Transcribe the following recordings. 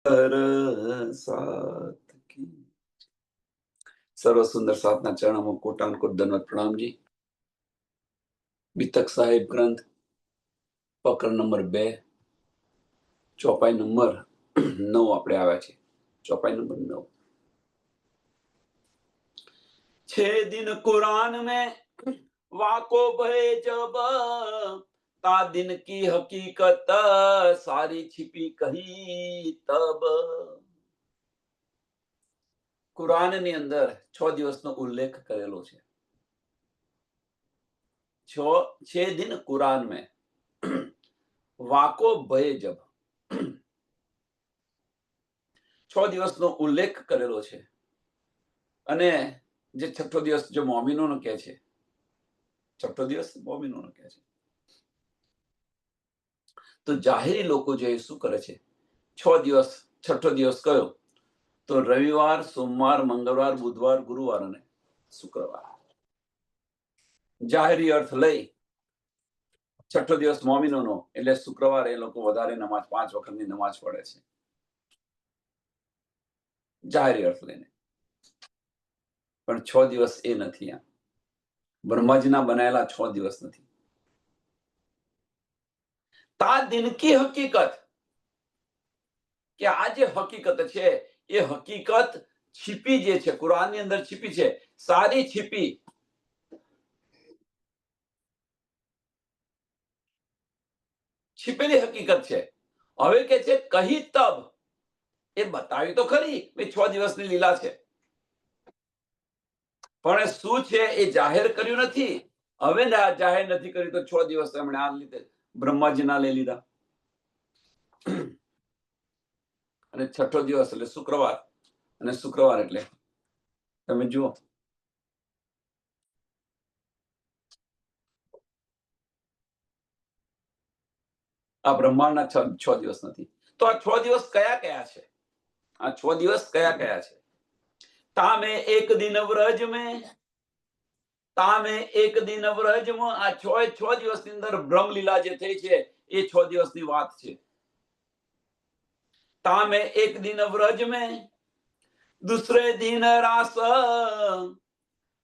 साथ की सर्व सुंदर साधना चरणों कोटानुकोट दंडवत प्रणाम जी। बितक साहेब ग्रंथ पकड़ नंबर 2 ચોપાઈ નંબર 9 આપણે આવ્યા છે। ચોપાઈ નંબર 9 छह दिन कुरान में वाको भय जब ता दिन की हकीकत सारी छिपी कही तब। કુરાનની અંદર 6 દિવસનો ઉલ્લેખ કરેલો છે। 6 दिन कुरान में વાકો ભય જબ 6 દિવસનો ઉલ્લેખ કરેલો છે અને જે છઠ્ઠો દિવસ જો મોમિનોનો કહે છે, છઠ્ઠો દિવસ મોમિનોનો કહે છે, તો જાહેરી લોકો જે શું કરે છે, 6 દિવસ છઠ્ઠો દિવસ કયો તો રવિવાર, સોમવાર, મંગળવાર, બુધવાર, ગુરુવાર અને શુક્રવાર। જાહેરી અર્થ લઈ છઠ્ઠો દિવસ મોમિનોનો એટલે શુક્રવારે એ લોકો વધારે નમાજ 5 વખતની નમાજ પડે છે, જાહેરી અર્થ લઈને। પણ 6 દિવસ એ નથી। આ બ્રહ્માજીના બનાયેલા 6 દિવસ નથી। તા દિન કી હકીકત કે આ જે હકીકત છે એ હકીકત छिपी જે છે કુરાનની અંદર छिपी છે, સારી छिपी छिपेली હકીકત છે। હવે કે છે કહી તબ એ બતાવી તો ખરી કે 6 દિવસની લીલા છે, પણ શું છે એ જાહેર કર્યું નથી। હવે જાહેર નથી કર્યું તો 6 દિવસ એમણે આ લીધે બ્રહ્માજીના લઈ લીધા અને છઠ્ઠો દિવસ એટલે શુક્રવાર, અને શુક્રવાર એટલે તમે જુઓ આ બ્રહ્માંડના 6 દિવસ નથી। તો આ 6 દિવસ કયા કયા છે? આ 6 દિવસ કયા કયા છે? તામે એક દિન વ્રજ में તામે એક દિન વ્રજમાં આ 6 દિવસની અંદર બ્રહ્મલીલા જે થઈ છે એ 6 દિવસની વાત છે। તામે એક દિન વ્રજ में दूसरे दिन रास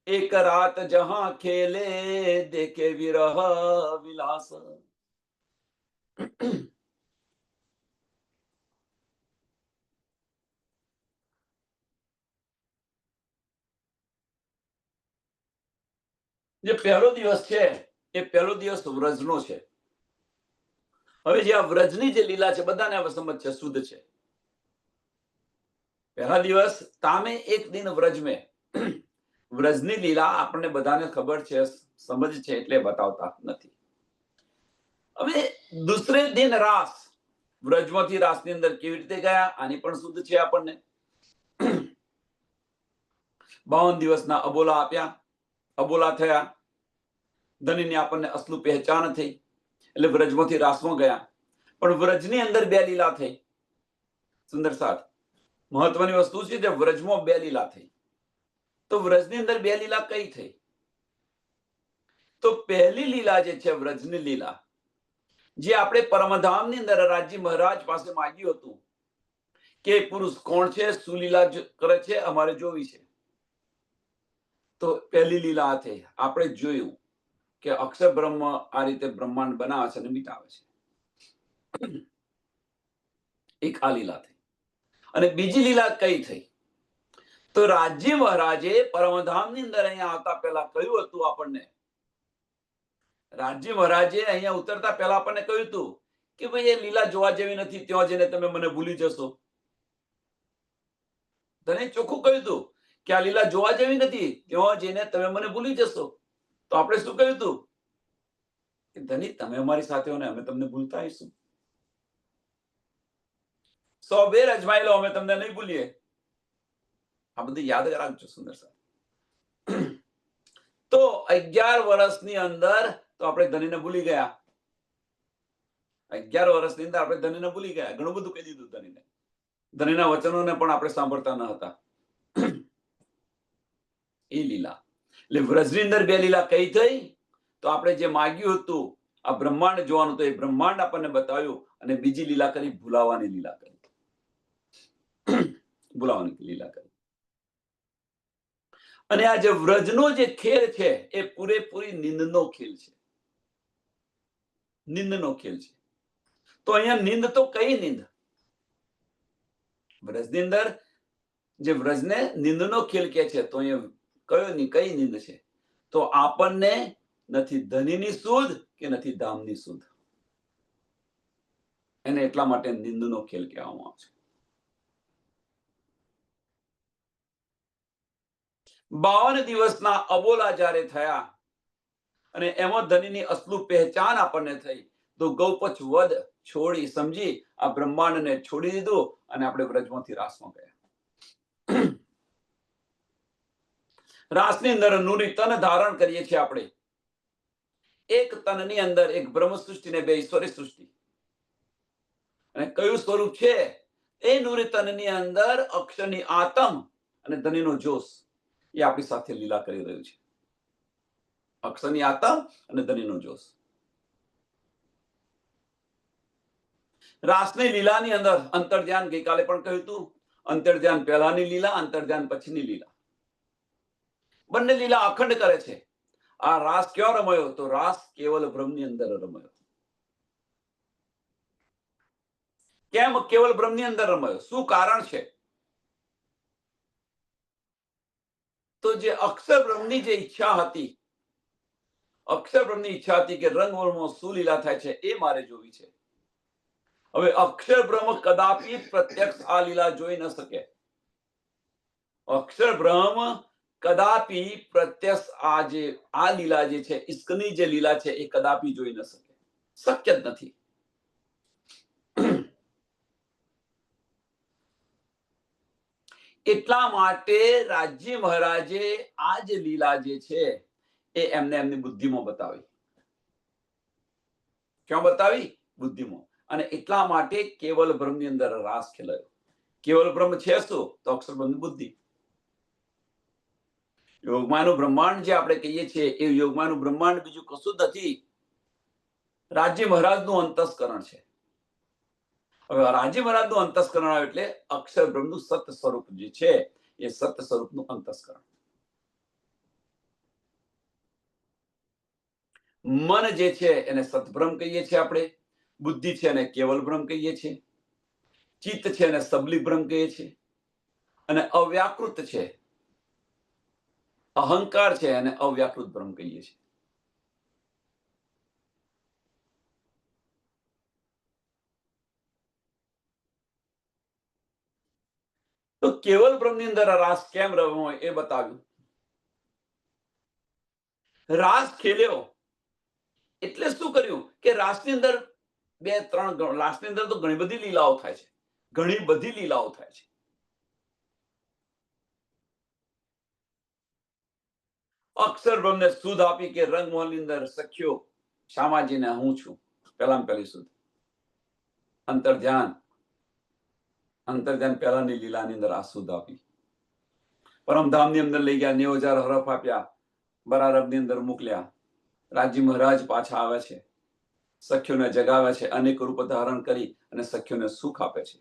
एक रात जहां खेले देखे विरह विलास। જે પહેલો દિવસ છે એ પહેલો દિવસ વ્રજનો છે। હવે જે આ વ્રજની જે લીલા છે બધાને સમજ છે, શુદ્ધ છે। પહેલા દિવસ તામે એક દિન વ્રજ में વ્રજની લીલા આપણને બધાને ખબર છે, સમજ છે એટલે બતાવતા નથી। હવે દૂસરે દિન રાસ, વ્રજમાંથી રાસની અંદર કેવી રીતે ગયા આની પણ શુદ્ધ છે આપણને। 52 દિવસના અબોલા આપ્યા, અબોલા થયા, ધનીની આપણને અસલું પહેચાન થઈ એટલે વ્રજમાંથી રાસમાં ગયા। પણ વ્રજની અંદર 2 લીલા થઈ। સુંદર સાથ મહત્વની વસ્તુ છે જે વ્રજમાં 2 લીલા થઈ। તો વ્રજની અંદર 2 લીલા કઈ થઈ? તો પહેલી લીલા જે છે વ્રજની લીલા, જે આપણે પરમધામની અંદર રાજી મહારાજ પાસે માંગ્યું હતું કે પુરુષ કોણ છે, શું લીલા કરે છે, અમારે જોવી છે। તો પહેલી લીલા આ થઈ। આપણે જોયું કે અક્ષર બ્રહ્મ આ રીતે બ્રહ્માંડ બનાવે છે અને મિટાવે છે, એક આ લીલા થઈ। અને બીજી લીલા કઈ થઈ? તો રાજી મહારાજે પરમધામની અંદર અહીંયા આવતા પહેલા કહ્યું હતું આપણને, રાજી મહારાજે અહીંયા ઉતરતા પહેલા આપણને કહ્યું હતું કે ભાઈ એ લીલા જોવા જેવી નથી, ત્યાં જઈને તમે મને ભૂલી જશો। તને ચોખ્ખું કહ્યું હતું કે આ લીલા જોવા જેવી નથી, ત્યાં જઈને તમે મને ભૂલી જશો। તો આપણે શું કહ્યું હતું કે ધની તમે અમારી સાથે હો ને અમે તમને ભૂલતા આવીશું, 100 બેર અજમાઈ લો અમે તમને નહીં ભૂલીએ। આ બધું યાદ રાખજો સુંદર સાહેબ। તો 11 વર્ષની અંદર તો આપણે ધનીને ભૂલી ગયા। 11 વર્ષની અંદર આપણે ધનીને ભૂલી ગયા, ઘણું બધું કહી દીધું ધનીને, ધનીના વચનોને પણ આપણે સાંભળતા ન હતા। એ લીલા એટલે વ્રજની અંદર 2 લીલા કઈ થઈ? તો આપણે જે માંગ્યું હતું આ બ્રહ્માંડ જોવાનું તો એ બ્રહ્માંડ આપણને બતાવ્યું, અને બીજી લીલા કરી ભૂલાવાની લીલા કરી। બોલાવવાની લીલા કરી. અને આ જે વ્રજનો જે ખેલ છે એ પૂરેપૂરી નિંદનો ખેલ છે. નિંદનો ખેલ છે. તો અહીંયા નિંદ તો કઈ નિંદ? વ્રજની અંદર જે વ્રજને નિંદનો ખેલ કે છે, તો અહીંયા કયો ની કઈ નિંદ છે? તો આપણને નથી ધનીની સુધ કે નથી ધામની સુધ. એને એટલા માટે નિંદનો ખેલ કહેવામાં આવે છે. 52 દિવસના અબોલા જ્યારે થયા અને એમાં ધનીની અસલું પહેચાન આપણને થઈ, તો ગૌપચ વધ છોડી સમજી આ બ્રહ્માંડને છોડી દીધું અને આપણે વ્રજમાંથી રાસમાં ગયા. રાસની અંદર નૂરી તન ધારણ કરીએ છીએ આપણે. એક તનની અંદર એક બ્રહ્મ સૃષ્ટિ ને બે ઈશ્વરી સૃષ્ટિ. અને કયું સ્વરૂપ છે? એ નૂરી તનની અંદર અક્ષરની આતમ અને ધનીનો જોશ એ આપણી સાથે લીલા કરી રહ્યું છે. અક્ષરની આતમ અને ધનીનો જોશ. રાસની લીલાની અંદર અંતર્ધ્યાન ગઈકાલે પણ કહ્યું હતું. અંતર્ધ્યાન પહેલાની લીલા, અંતર્ધ્યાન પછીની લીલા. બંને લીલા અખંડ કરે છે. આ રાસ ક્યાં રમાયો? તો રાસ કેવલ બ્રહ્મની અંદર રમાયો. કેમ કેવલ બ્રહ્મની અંદર રમાયો? શું કારણ છે? તો જે અક્ષર બ્રહ્મની જે ઈચ્છા હતી, અક્ષર બ્રહ્મની ઈચ્છા હતી કે રંગવર્ણમાં શું લીલા થાય છે એ મારે જોવી છે. હવે અક્ષર બ્રહ્મ કદાપી પ્રત્યક્ષ આ લીલા જોઈ ન શકે. અક્ષર બ્રહ્મ કદાપી પ્રત્યક્ષ આ લીલા જે છે, ઈશ્કની જે લીલા છે, એ કદાપી જોઈ ન શકે. શક્ય જ નથી. એટલા માટે રાજી મહારાજે આ જે લીલા જે છે એ એમને એમની બુદ્ધિમાં બતાવી. ક્યાં બતાવી? બુદ્ધિમાં. અને એટલા માટે કેવલ બ્રહ્મની અંદર રાસ ખેલાયો. કેવલ બ્રહ્મ છે શું? તો અક્ષર બ્રહ્મની બુદ્ધિ. યોગમાનું બ્રહ્માંડ જે આપણે કહીએ છીએ એ યોગમાનું બ્રહ્માંડ બીજું કશું જ નથી. રાજી મહારાજનું અંતસ્કરણ છે. હવે રાજી મહારાજનું અંતસ્કરણ આવે એટલે અક્ષર બ્રહ્મનું સત સ્વરૂપ જે છે એ સત સ્વરૂપનું અંતસ્કરણ. મન જે છે એને સતબ્રહ્મ કહીએ છીએ આપણે. બુદ્ધિ છે એને કેવલ બ્રહ્મ કહીએ છીએ. ચિત્ત છે એને સબલી બ્રહ્મ કહીએ છીએ. અને અવ્યાકૃત છે, અહંકાર છે એને અવ્યાકૃત બ્રહ્મ કહીએ છીએ. તો કેવલ બ્રહ્મની અંદર રાસ કેમ રમવો એ બતાવ્યું. રાસ ખેલ્યો એટલે શું કર્યું કે રાસની અંદર બે ત્રણ રાસની અંદર તો ઘણી બધી લીલાઓ થાય છે. ઘણી બધી લીલાઓ થાય છે. અક્ષર બ્રહ્મને સુધ આપી કે રંગમોહનની અંદર સખ્યો શામાજીને હું છું. પહેલામાં પહેલી સુધ. અંતર્ધ્યાન પહેલાની લીલાની અંદર આ સુધ આપી. પરમધામની અંદર લઈ ગયા, 90,000 હરફ આપ્યા, બરારબની અંદર મોકલ્યા. રાજી મહારાજ પાછા આવે છે, સખ્યોને જગાવે છે, અનેક રૂપ ધારણ કરી અને સખ્યોને સુખ આપે છે.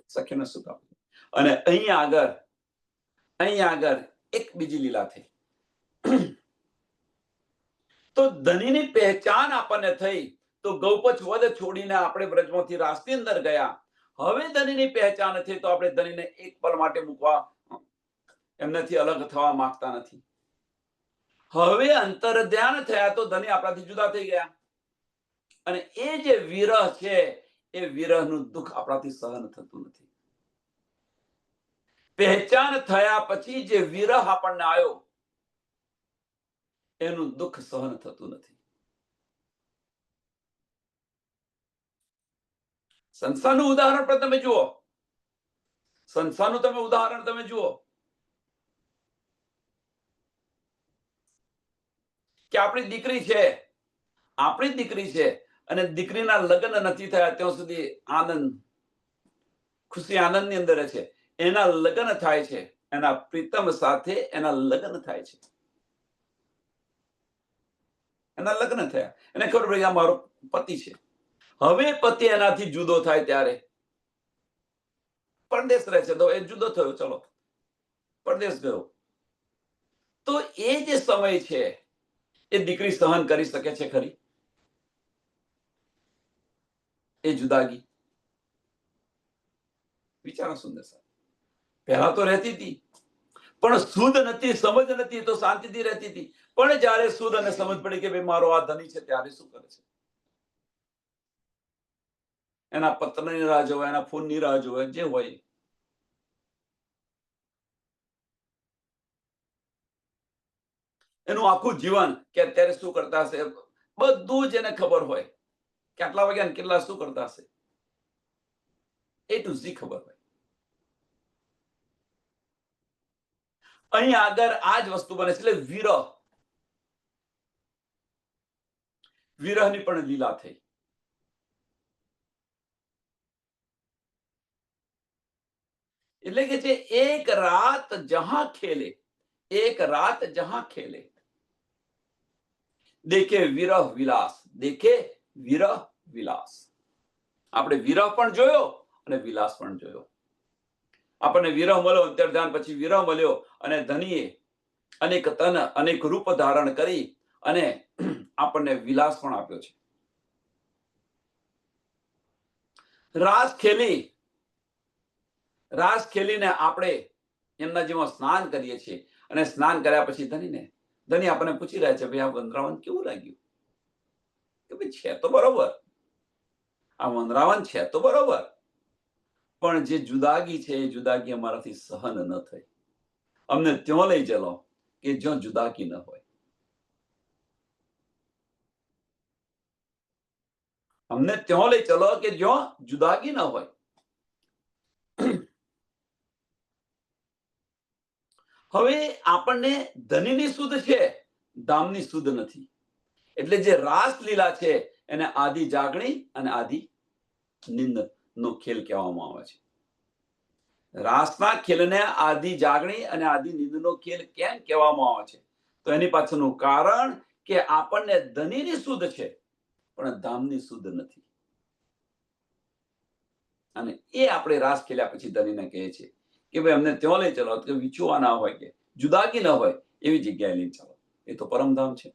સખ્યોને સુખ આપે છે. અને અહીંયા આગળ એક બીજી લીલા થઈ. તો ધનીની પહેચાન આપણને થઈ. તો ગૌપચ વધ છોડીને આપણે વ્રજમાંથી રાસની અંદર ગયા. હવે ધનીની પહેચાન થઈ તો આપણે ધનીને એક પલ માટે મૂકવા એમનાથી અલગ થવા માંગતા નથી. હવે અંતર્ધ્યાન થયા તો ધની આપણાથી જુદા થઈ ગયા. અને એ જે વિરહ છે એ વિરહનું દુઃખ આપણાથી સહન થતું નથી. પહેચાન થયા પછી જે વિરહ આપણને આવ્યો એનું દુઃખ સહન થતું નથી. સંસારનું ઉદાહરણ પણ તમે જુઓ. સંસારનું તમે ઉદાહરણ તમે જુઓ કે આપણી દીકરી છે અને દીકરીના લગ્ન નથી થયા ત્યાં સુધી આનંદ ખુશી આનંદની અંદર છે. એના લગ્ન થાય છે, એના પ્રીતમ સાથે એના લગ્ન થાય છે. એના લગ્ન થયા, એને ખબર પડી આ મારો પતિ છે. હવે પતિ એનાથી જુદો થાય ત્યારે પણ પરદેશ રહે છે, તો એ જુદો થયો, ચલો પરદેશ ગયો. તો એ જે સમય છે એ દીકરી સહન કરી શકે છે ખરી? એ જુદાગી વિચારો સુંદર સાહેબ. પહેલા તો રહેતી હતી, પણ શુદ્ધ નથી, સમજ નથી, તો શાંતિથી રહેતી હતી. પણ જયારે શુદ્ધ અને સમજ પડી કે ભાઈ મારો આ ધણી છે, ત્યારે શું કરે છે? એના પત્રની રાહ જોવે, એના ફોનની રાહ જોવે, જે હોય. એનું આખું જીવન કે અત્યારે શું કરતા હશે બધું જ એને ખબર હોય. કેટલા વાગ્યા કેટલા શું કરતા હશે એ ટુ ઝી ખબર હોય. અહીં આગળ આ જ વસ્તુ બને છે. એટલે વિરહની પણ લીલા થઈ. એટલે કે છે એક રાત જહાં ખેલે, એક રાત જહાં ખેલે, દેખે વિરહ વિલાસ, દેખે વિરહ વિલાસ. આપણે વિરહ પણ જોયો અને વિલાસ પણ જોયો. આપણને વિરહ મળ્યો, અંતર્ધ્યાન પછી વિરહ મળ્યો, અને ધનીએ અનેક તન અનેક રૂપ ધારણ કરી અને આપણને વિલાસ પણ આપ્યો છે. રાસ ખેલીને આપણે એમના જેવા સ્નાન કરીએ છીએ, અને સ્નાન કર્યા પછી ધની આપણને પૂછી રહ્યા છે, ભાઈ આ વંદરાવન કેવું લાગ્યું? કે ભાઈ છે તો બરોબર, આ વંદરાવન છે તો બરોબર, પણ જે જુદાગી છે એ જુદાગી અમારાથી સહન ન થઈ. અમને ત્યાં લઈ ચલો કે જ્યાં જુદાગી ન હોય. અમને ત્યાં લઈ ચલો કે જ્યાં જુદાગી ન હોય. હવે આપણને ધનીની સુધ છે, ધામની સુધ નથી. એટલે જે રાસ લીલા છે એને આદિ જાગણી અને આદિ નિંદ નો ખેલ કહેવામાં આવે છે. રાસના ખેલને આદિ જાગણી અને આદિ નિંદનો ખેલ કેમ કહેવામાં આવે છે? તો એની પાછળનું કારણ કે આપણને ધનીની સુધ છે, પણ ધામની સુધ નથી. અને એ આપણે રાસ ખેલ્યા પછી ધનીને કહે છે કે ભાઈ અમને ત્યાં લઈ ચલો, કે વિછુવા ના હોય, કે જુદાગી ન હોય એવી જગ્યાએ લઈ ચાલો. એ તો પરમધામ છે.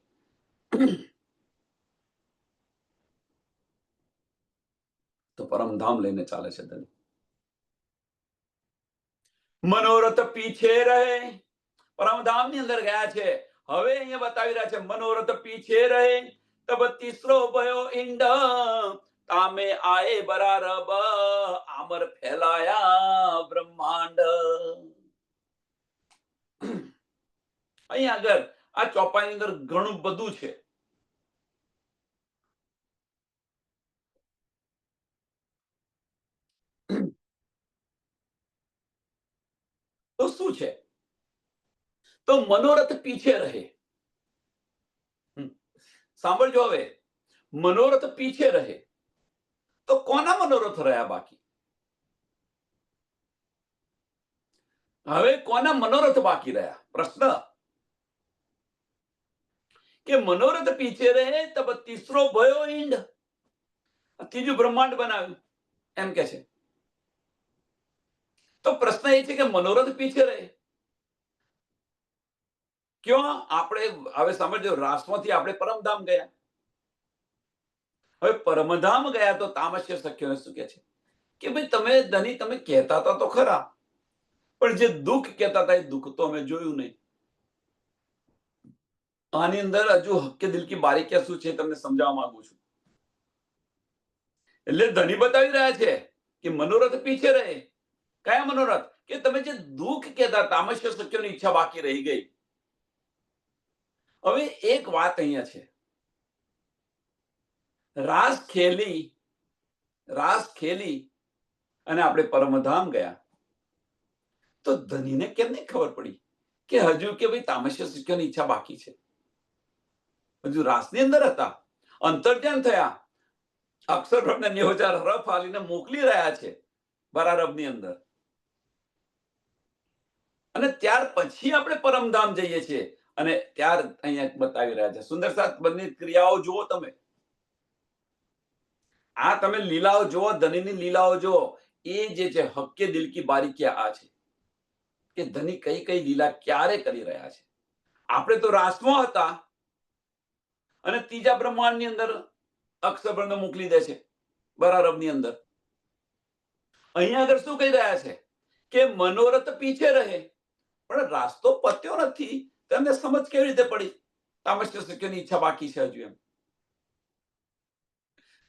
તો પરમધામ લઈને ચાલે છે ધની. મનોરથ પીછે રહે, પરમધામની અંદર ગયા છે. હવે અહીંયા બતાવી રહ્યા છે મનોરથ પીછે રહે, તબ તીસરો ભયો ઈંડ, તામે આએ બરારબ, આમર ફેલાયા બ્રહ્માંડ. અહીં આગળ આ ચોપાઈની અંદર ઘણું બધું છે. તો શું છે? તો મનોરથ પીછે રહે. સાંભળજો હવે, મનોરથ પીછે રહે, તો કોના મનોરથ રહ્યા બાકી? હવે કોના મનોરથ બાકી રહ્યા? પ્રશ્ન કે મનોરથ પીછે રહે, તબ તીસરો ભયો ઈંડ, ત્રીજું બ્રહ્માંડ બનાવ્યું એમ કે છે. તો પ્રશ્ન એ છે કે મનોરથ પીછે રહે ક્યાં? આપણે હવે સમજો, રાસમાંથી આપણે પરમધામ ગયા. હવે પરમધામ ગયા તો તામસ્ય સખ્યો શું કે છે કે ભાઈ તમે ધની તમે કહેતા હતા તો ખરા, પણ જે દુઃખ કહેતા હતા એ દુઃખ તો અમે જોયું નહીં. આની અંદર હજુ હક્કે દિલ કી બારીકિયા શું છે તમને સમજાવવા માંગુ છું. એટલે ધની બતાવી રહ્યા છે કે મનોરથ પીછે રહે. કયા મનોરથ? કે તમે જે દુઃખ કહેતા, તામસ્ય સખ્યોની ઈચ્છા બાકી રહી ગઈ. હવે એક વાત અહીંયા છે, રાસ ખેલી અને આપણે પરમધામ ગયા, તો ધનીને કેમ નહીં ખબર પડી કે હજુ કે ભાઈ તામસ્ય સખ્યોની ઈચ્છા બાકી છે? હજુ રાસની અંદર હતા, અંતર્ધ્યાન થયા, અક્ષરબ્રહ્મને નિહોજાર હરફ આલીને મોકલી રહ્યા છે બરારબની અંદર, અને ત્યાર પછી આપણે પરમધામ જઈએ છીએ. અને ત્યાર અહીંયા બતાવી રહ્યા છે. સુંદર સાથ બંને ક્રિયાઓ જુઓ તમે. આ તમે લીલાઓ જુઓ, ધનીની લીલાઓ જુઓ. એ જે છે હક્કે દિલ કી બારીકિયા આ છે કે ધની કઈ કઈ લીલા ક્યારે કરી રહ્યા છે. આપણે તો રાસમાં હતા અને ત્રીજા બ્રહ્માંડની અંદર અક્ષરબ્રહ્મને મોકલી દે છે બરારબની અંદર. અહીંયા આગળ શું કહી રહ્યા છે કે મનોરથ પીછે રહે, પણ રાસ્તો પત્યો નથી. તેમને સમજ કેવી રીતે પડી? તામસ્ય શક્યની ઈચ્છા બાકી છે હજુ એમ.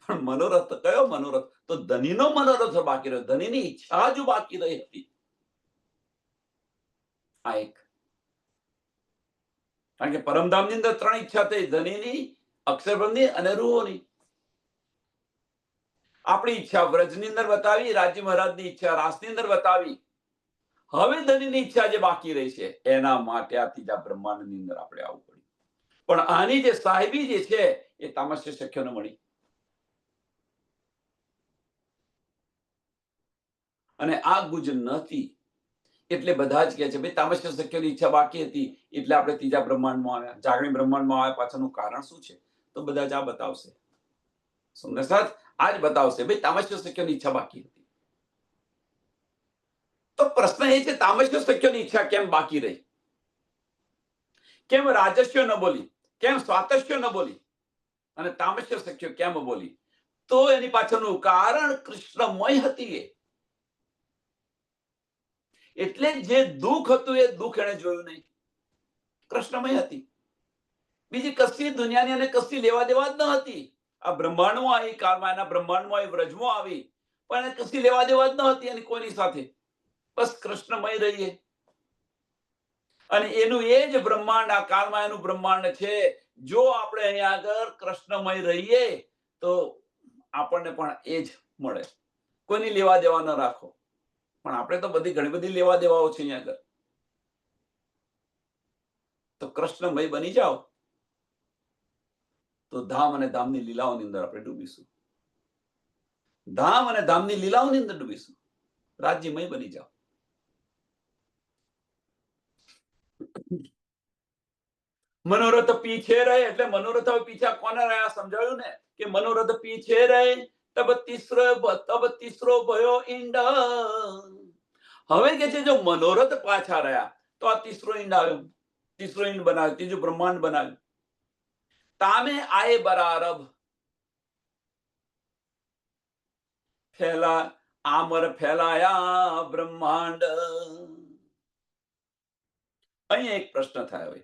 પણ મનોરથ કયો મનોરથ? તો ધનીનો મનોરથ બાકી રહ્યો, ધનીની ઈચ્છા હજુ બાકી રહી હતી. આ એક. કારણ કે પરમધામની અંદર 3 ઈચ્છા થઈ: ધનીની, અક્ષરબ્રહ્મની અને રૂહોની. આપણી ઈચ્છા વ્રજની અંદર બતાવી, રાજ્ય મહારાજની ઈચ્છા રાસની અંદર બતાવી. હવે ધનીની ઈચ્છા જે બાકી રહી છે એના માટે આ ત્રીજા બ્રહ્માંડની અંદર આપણે આવવું પડ્યું. પણ આની જે સાહેબી જે છે એ તામસ્ય શક્યોને મળી. અને આ ગુજ નથી એટલે બધા જ કહે છે ભાઈ તામસ્ય શક્યની ઈચ્છા બાકી હતી એટલે આપણે ત્રીજા બ્રહ્માંડમાં આવ્યા. જાગણી બ્રહ્માંડમાં આવ્યા પાછળનું કારણ શું છે? તો બધા જ આ બતાવશે. સુંદર સાથ આ જ બતાવશે ભાઈ તામસ્ય શક્યની ઈચ્છા બાકી હતી. તો પ્રશ્ન એ છે તામસ્ય શક્યની ઈચ્છા કેમ બાકી રહી? કેમ રાજસ્ય ન બોલી? કેમ સ્વાતસ્ય ન બોલી? અને તામસ્ય શક્ય કેમ બોલી? તો એની પાછળનું કારણ કૃષ્ણમય હતી. એટલે જે દુઃખ હતું એ દુઃખ એને જોયું નહીં. કૃષ્ણમય હતી. બીજી કશી દુનિયાની અને કશી લેવા દેવા જ ન હતી. આ બ્રહ્માંડમાં આવી, કાળમાના બ્રહ્માંડમાં આવી, વ્રજમાં આવી, પણ એને કશી લેવા દેવા જ ન હતી એની કોઈની સાથે. બસ કૃષ્ણમય રહીએ. અને એનું એ જ બ્રહ્માંડ આ કાળમાયાનું બ્રહ્માંડ છે. જો આપણે અહીંયા આગળ કૃષ્ણમય રહીએ તો આપણને પણ એ જ મળે. કોઈની લેવા દેવા ન રાખો. પણ આપણે તો ઘણી બધી લેવા દેવાઓ છે અહીંયા આગળ. તો કૃષ્ણમય બની જાઓ તો ધામ અને ધામની લીલાઓની અંદર આપણે ડૂબીશું. ધામ અને ધામની લીલાઓની અંદર ડૂબીશું. રાજ્યમય બની જાઓ. મનોરથ પીછે રહે એટલે મનોરથ પીછા કોને રહ્યા સમજાયું ને કે મનોરથ પીછે રહે તબ તીસરો ભયો ઈંડ. હવે કે છે જો મનોરથ પાછા રહ્યા તો આ તીસરો ઈંડ આવ્યો. તીસરો ઈંડ બનાવ્યો, ત્રીજું બ્રહ્માંડ બનાવ્યું. તામે આયે બરારબ આમર ફેલાયા બ્રહ્માંડ. અહીંયા એક પ્રશ્ન થાય હવે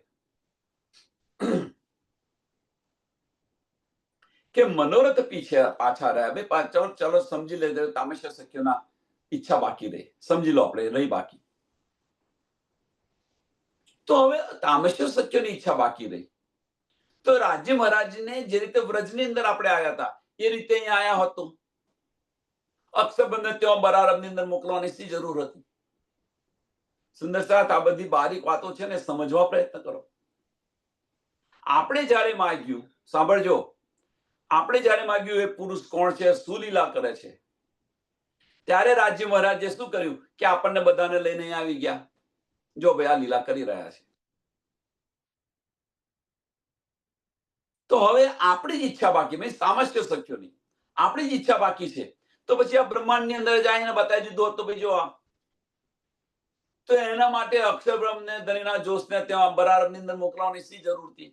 કે મનોરથ પીછે પાછા રહ્યા. બે ચલો સમજી લેજો તામસ્ય શક્યોના ઈચ્છા બાકી રહી. સમજી લો આપણે રહી બાકી. તો હવે તામસ્ય શક્યોની ઈચ્છા બાકી રહી તો રાજ્ય મહારાજને જે રીતે વ્રજની અંદર આપણે આવ્યા હતા એ રીતે અહીંયા આયા હતો. અક્ષરબંધને ત્યાં બરારબની અંદર મોકલવાની શી જરૂર હતી? સુંદર સાથ આ બધી બારીક વાતો છે ને સમજવા પ્રયત્ન કરો. આપણે જયારે માગ્યું, સાંભળજો, આપણે જયારે માગ્યું એ પુરુષ કોણ છે, શું લીલા કરે છે, ત્યારે રાજ્ય મહારાજે શું કર્યું કે આપણને બધાને લઈને આવી ગયા. જો ભાઈ આ લીલા કરી રહ્યા છે. તો હવે આપણી જ ઈચ્છા બાકી, મેં તામસ્ય શક્યોની આપણી જ ઈચ્છા બાકી છે. તો પછી આ બ્રહ્માંડની અંદર જઈને બતાવી દીધું હતું ભાઈ જો આ. તો એના માટે અક્ષરબ્રહ્મને ધનીના જોશને ત્યાં બરારબની અંદર મોકલવાની શી જરૂર હતી?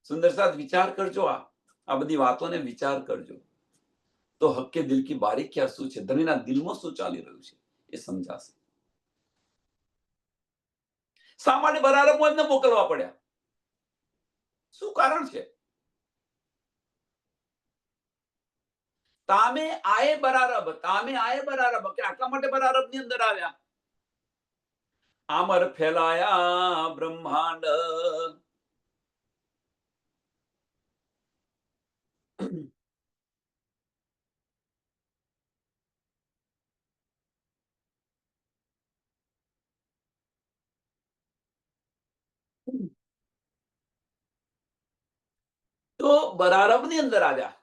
સુંદર સાથ વિચાર કરજો. આ બધી વાતોને વિચાર કરજો તો હક્કે દિલ કી બારીકિયા શું છે, ધનીના દિલમાં શું ચાલી રહ્યું છે એ સમજાશે. શા માટે બરારબમાં જ ન મોકલવા પડ્યા? શું કારણ છે? તામે આયે બરારબ કે આટલા માટે બરારબની અંદર આવ્યા. આમર ફેલાયા બ્રહ્માંડ. તો બરારબની અંદર આવ્યા.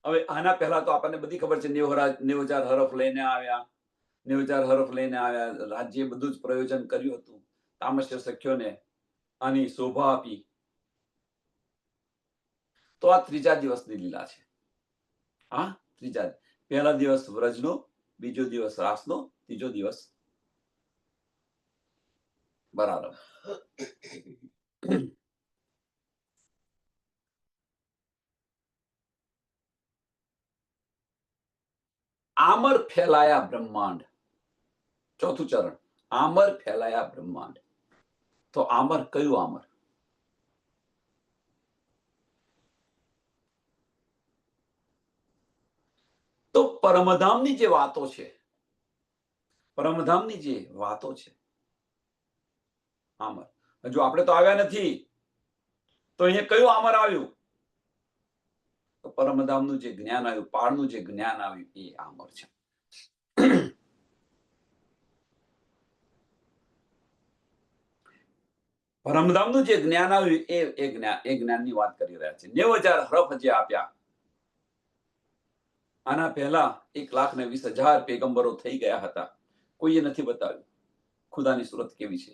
હવે આના પહેલા તો આપણને બધી ખબર છે 90,000 હરફ લઈને આવ્યા. 90,000 હરફ લઈને આવ્યા. રાજ્ય બધું જ પ્રયોજન કર્યું હતું. તામસ્ય સખ્યોને આની શોભા આપી. તો આ ત્રીજા દિવસની લીલા છે. હા, ત્રીજા. પહેલા દિવસ વ્રજનો, બીજો દિવસ રાસનો, ત્રીજો દિવસ બરાબર. આમર ફેલાયા બ્રહ્માંડ. ચોથું ચરણ, આમર ફેલાયા બ્રહ્માંડ. તો આમર કયું આમર? તો પરમધામની જે વાતો છે, પરમધામની જે વાતો છે, આમર. હજુ આપણે તો આવ્યા નથી, તો અહીંયા કયું આમર આવ્યું? તો પરમધામનું જે જ્ઞાન આવ્યું, પાળનું જે જ્ઞાન આવ્યું, એ આમર છે. પરમધામનું જે જ્ઞાન આવ્યું એ જ્ઞાનની વાત કરી રહ્યા છે. 90,000 હરફ જે આપ્યા, આના પહેલા 1,20,000 પેગંબરો થઈ ગયા હતા, કોઈએ નથી બતાવ્યું ખુદાની સુરત કેવી છે.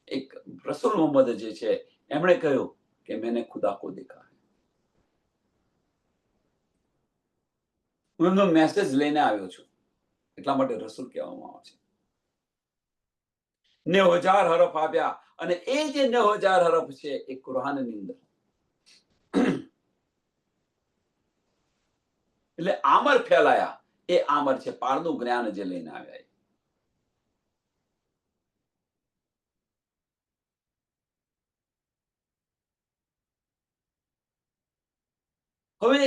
એક રસૂલ મોહમ્મદ જે છે, એમણે કહ્યું કે મેને ખુદા કો દેખા. હું એમનો મેસેજ લઈને આવ્યો છું, એટલા માટે રસૂલ કહેવામાં આવે છે. 90,000 હરફ આપ્યા, અને એ જે 90,000 હરફ છે એ કુરાનની અંદર. એટલે આમર ફેલાયા, એ આમર છે, પારનું જ્ઞાન જે લઈને આવ્યા. હવે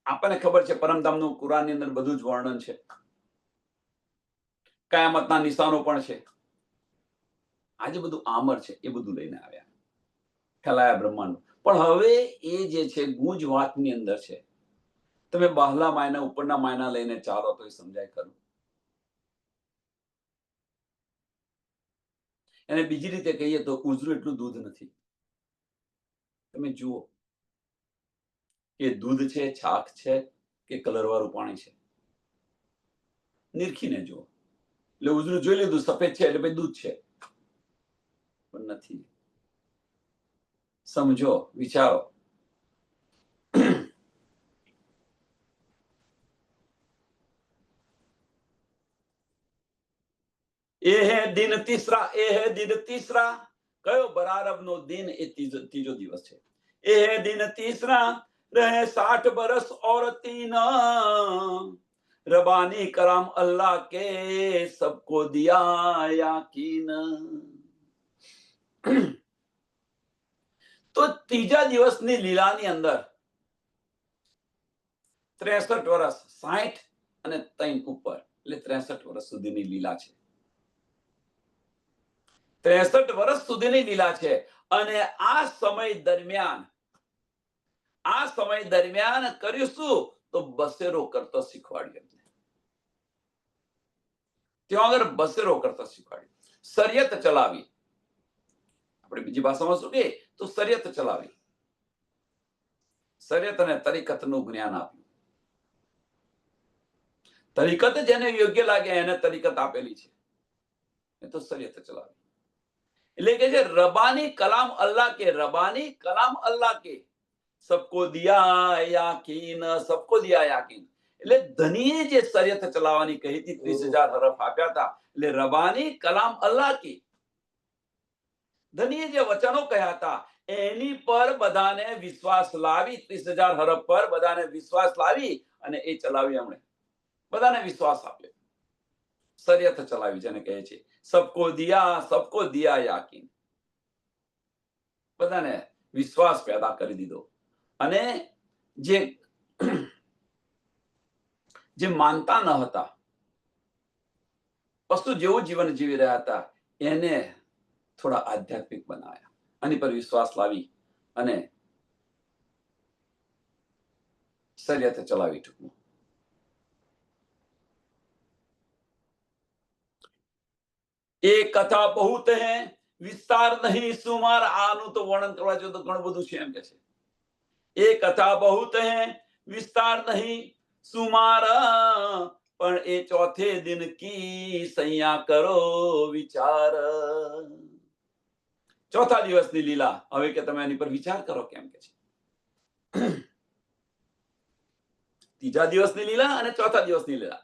આપણને ખબર છે પરમધામનું કુરાનની અંદર બધું જ વર્ણન છે, કયામતના નિશાનો પણ છે. આજે બધું આમર છે એ બધું લઈને આવ્યા, ફેલાયા બ્રહ્માંડ. પણ હવે એ જે છે ગુંજ વાતની અંદર છે. તમે બહાલા માયના ઉપરના માયના લઈને ચાલો તો એ સમજાય ખરું. એને બીજી રીતે કહીએ તો ઉજરું એટલું દૂધ નથી. તમે જુઓ કે દૂધ છે, છાક છે કે કલરવાળું પાણી છે, નિરખીને જુઓ. એટલે ઉજરું જોઈ લીધું સફેદ છે એટલે ભાઈ દૂધ છે, પણ નથી. સમજો, વિચારો. એ હે દિન તીસરા, એ હે દિન તીસરા. કયો? બરારબનો દિન, એ ત્રીજો દિવસ છે. એ હે દિન તીસરા, રહે 60 બરસ और 3, રબાની કરામ અલ્લાહ કે સબકો દિયા યાકીન. તો ત્રીજા દિવસની લીલાની અંદર 63 વર્ષ, 60 અને 3 ઉપર, એટલે 63 વર્ષ સુધીની લીલા છે. 63 વર્ષ સુધીની લીલા છે. અને આ સમય દરમિયાન કરીશું તો બસેરો કરતો શીખવાડ્યું. ત્યાં આગળ બસેરો કરતા શીખવાડ્યું, શરિયત ચલાવી. આપણે બીજી ભાષામાં શું કહીએ તો શરિયત ચલાવી. શરિયત અને તરીકતનું જ્ઞાન આપ્યું. તરીકત જેને યોગ્ય લાગે એને તરીકત આપેલી છે, એ તો શરિયત ચલાવી. એટલે કે છે રબાની કલામ અલ્લાહ કે, રબાની કલામ અલ્લાહ કે સબકો દિયા યાકીન, સબકો દિયા યાકીન. એટલે ધનીએ જે શરિયત ચલાવવાની કહી હતી, 30,000 હરફ આપ્યા હતા, એટલે રબાની કલામ અલ્લાહ કી, ધનીએ જે વચનો કહ્યા હતા એની પર બધાને વિશ્વાસ લાવી, 30,000 હરફ પર બધાને વિશ્વાસ લાવી અને એ ચલાવી. એમણે બધાને વિશ્વાસ આપ્યો, શરિયત ચલાવી, જેને કહે છે સબકો દિયા યાકીન. બધાને વિશ્વાસ પેદા કરી દીધો. અને જે માનતા ન હતા, વસ્તુ જેવું જીવન જીવી રહ્યા હતા, એને થોડા આધ્યાત્મિક બનાવ્યા, આની પર વિશ્વાસ લાવી અને શરિયત ચલાવી. ટૂંકમાં એ કથા બહુત હે, વિસ્તાર નહીં સુમાર. આનું તો વર્ણન કરવા જોઈએ તો ઘણું બધું છે, એમ કે છે. એ કથા બહુત હે, વિસ્તાર નહીં સુમાર, પણ એ ચોથે દિન કી સૈયા કરો વિચાર. ચોથા દિવસની લીલા, હવે કે તમે એની પર વિચાર કરો, કેમ કે છે. ત્રીજા દિવસની લીલા અને ચોથા દિવસની લીલા.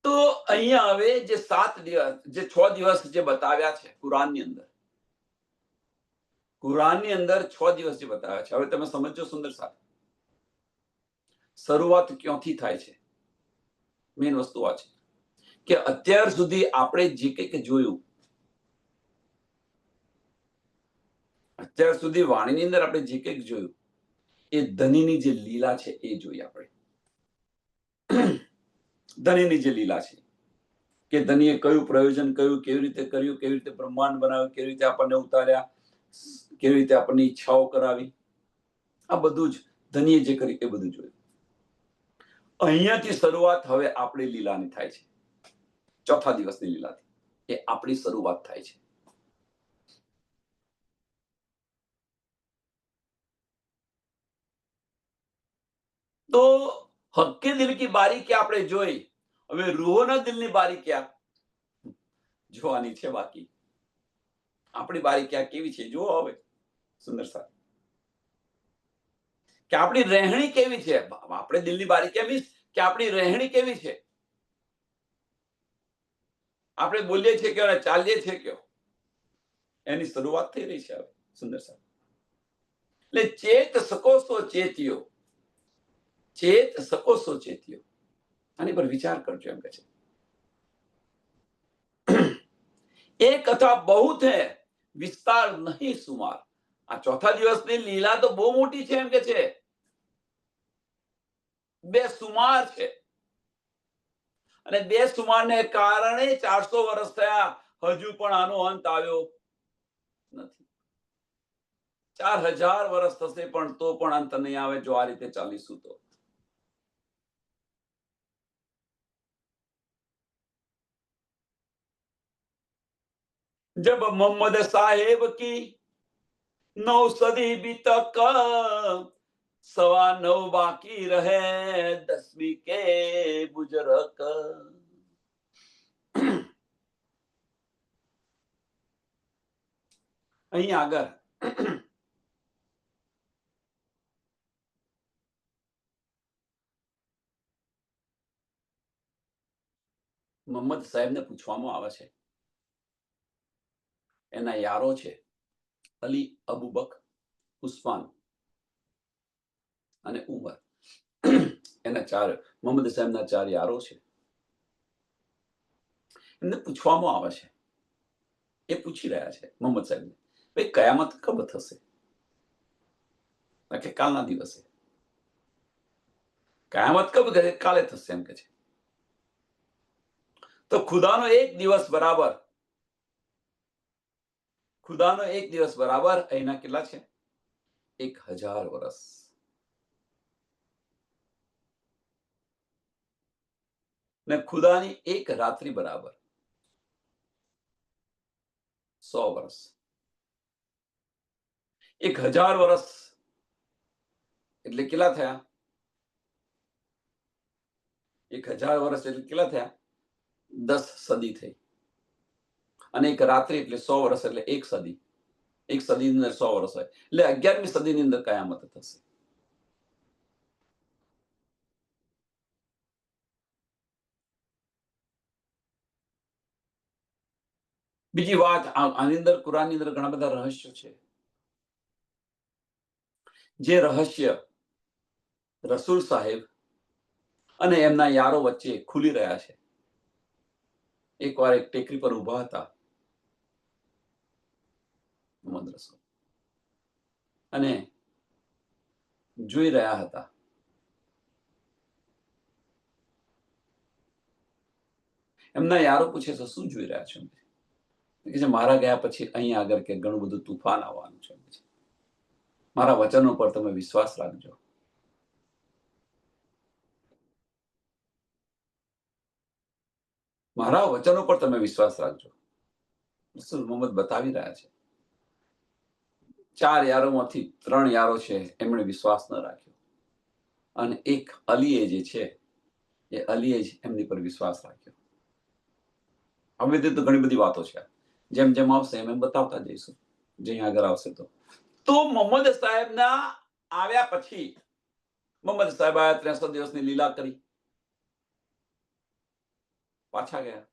તો અહીંયા હવે જે 7 દિવસ, જે 6 દિવસ જે બતાવ્યા છે કુરાનની અંદર, કુરાનની અંદર 6 દિવસ જે બતાવ્યા છે, હવે તમે સમજો સુંદર સાહેબ, શરૂઆત ક્યાંથી થાય છે? મેઇન વસ્તુ આ છે કે અત્યાર સુધી આપણે જે કંઈક જોયું, અત્યાર સુધી વાણીની અંદર આપણે જે કંઈક જોયું, એ ધનીની જે લીલા છે એ જોઈ આપણે. ધનીની જે લીલા છે કે ધનીએ કયું પ્રયોજન કર્યું, કેવી રીતે કર્યું, કેવી રીતે બ્રહ્માંડ બનાવ્યું, કેવી રીતે આપણને ઉતાર્યા, કેવી રીતે આપણની ઈચ્છાઓ કરાવી, આ બધું જ ધનીએ જે કર્યું એ બધું જોયું. અહીંયાથી શરૂઆત હવે આપણી લીલાની થાય છે. ચોથા દિવસની લીલાથી એ આપણી શરૂઆત થાય છે. તો હક્કે દિલ કી બારીકી આપણે જોઈ, હવે રૂહોના દિલની બારીકી જોવાની છે બાકી. આપણી બારીકી કેવી છે જુઓ હવે સુંદર સાહેબ, કે આપણી રહેણી કેવી છે. આપણે દિલની બારીકી મીન્સ કે આપણી રહેણી કેવી છે, આપણે બોલીએ છીએ કે ચાલીએ છીએ કે, એની શરૂઆત થઈ રહી છે હવે સુંદર સાહેબ. એટલે ચેત સકો સો ચેત્યો, ચેત સકો સો ચેત્યો, આની પર વિચાર કરજો એમ કે છે. એ કથા બહુ છે, વિસ્તાર નહીં સુમાર. આ ચોથા દિવસની લીલા તો બહુ મોટી છે એમ કે છે, બેસુમાર છે. અને બેસુમારને કારણે 400 વર્ષ થયા, હજુ પણ આનો અંત આવ્યો નથી. 4000 વર્ષ થશે પણ તો પણ અંત નહીં આવે જો આ રીતે ચાલીશું તો. जब मोहम्मद साहेब की 9 सदी बीतक, 9.25 बाकी रहे 10वीं के बुजरक. અહીં આગળ મોહમ્મદ સાહેબને પૂછવામાં આવે છે, એના યારો છે અલી, અબુબક, ઉસ્માન અને ઉમર. એના 4 મોહમ્મદ સાહેબના 4 યારો છે. એમને પૂછવામાં આવે છે, એ પૂછી રહ્યા છે મોહમ્મદ સાહેબને, ભાઈ કયામત કબ થશે? કે કાલના દિવસે. કયામત કબ થશે? કાલે થશે એમ કે છે. તો ખુદાનો એક દિવસ બરાબર, ખુદાનો એક દિવસ બરાબર અહીંના કેટલા છે? 1000 વર્ષ. ને ખુદાની એક રાત્રિ બરાબર 100 વર્ષ. 1000 વર્ષ એટલે કેટલા થયા? 1000 વર્ષ એટલે કેટલા થયા? 10 સદી થઈ. અને એક રાત્રિ એટલે 100 વર્ષ એટલે એક સદી. એક સદીની અંદર 100 વર્ષ હોય એટલે 11મી સદીની અંદર કયામત થશે. બીજી વાત, આની અંદર કુરાનની અંદર ઘણા બધા રહસ્યો છે. જે રહસ્ય રસૂલ સાહેબ અને એમના યારો વચ્ચે ખુલી રહ્યા છે. એકવાર એક ટેકરી પર ઊભા હતા મોહમ્મદ રસૂલ, અને જોઈ રહ્યા હતા. એમના યારો પૂછે છે, શું જોઈ રહ્યા છો? કે છે, મારા ગયા પછી અહીં આગળ કે ઘણું બધું તુફાન આવવાનું છે. મારા વચનો પર તમે વિશ્વાસ રાખજો. મારા વચનો પર તમે વિશ્વાસ રાખજો. રસૂલ મોહમ્મદ બતાવી રહ્યા છે. 4 યારોમાંથી 3 યારો છે એમણે વિશ્વાસ ન રાખ્યો, અને એક અલીએ જે છે એ અલીએ જ એમની પર વિશ્વાસ રાખ્યો. હવે તો ઘણી બધી વાતો છે, જેમ જેમ આવશે એમ એમ બતાવતા જઈશું, જે અહીંયા આગળ આવશે તો મોહમ્મદ સાહેબના આવ્યા પછી મોહમ્મદ સાહેબ આયા, 63 દિવસની લીલા કરી, પાછા ગયા.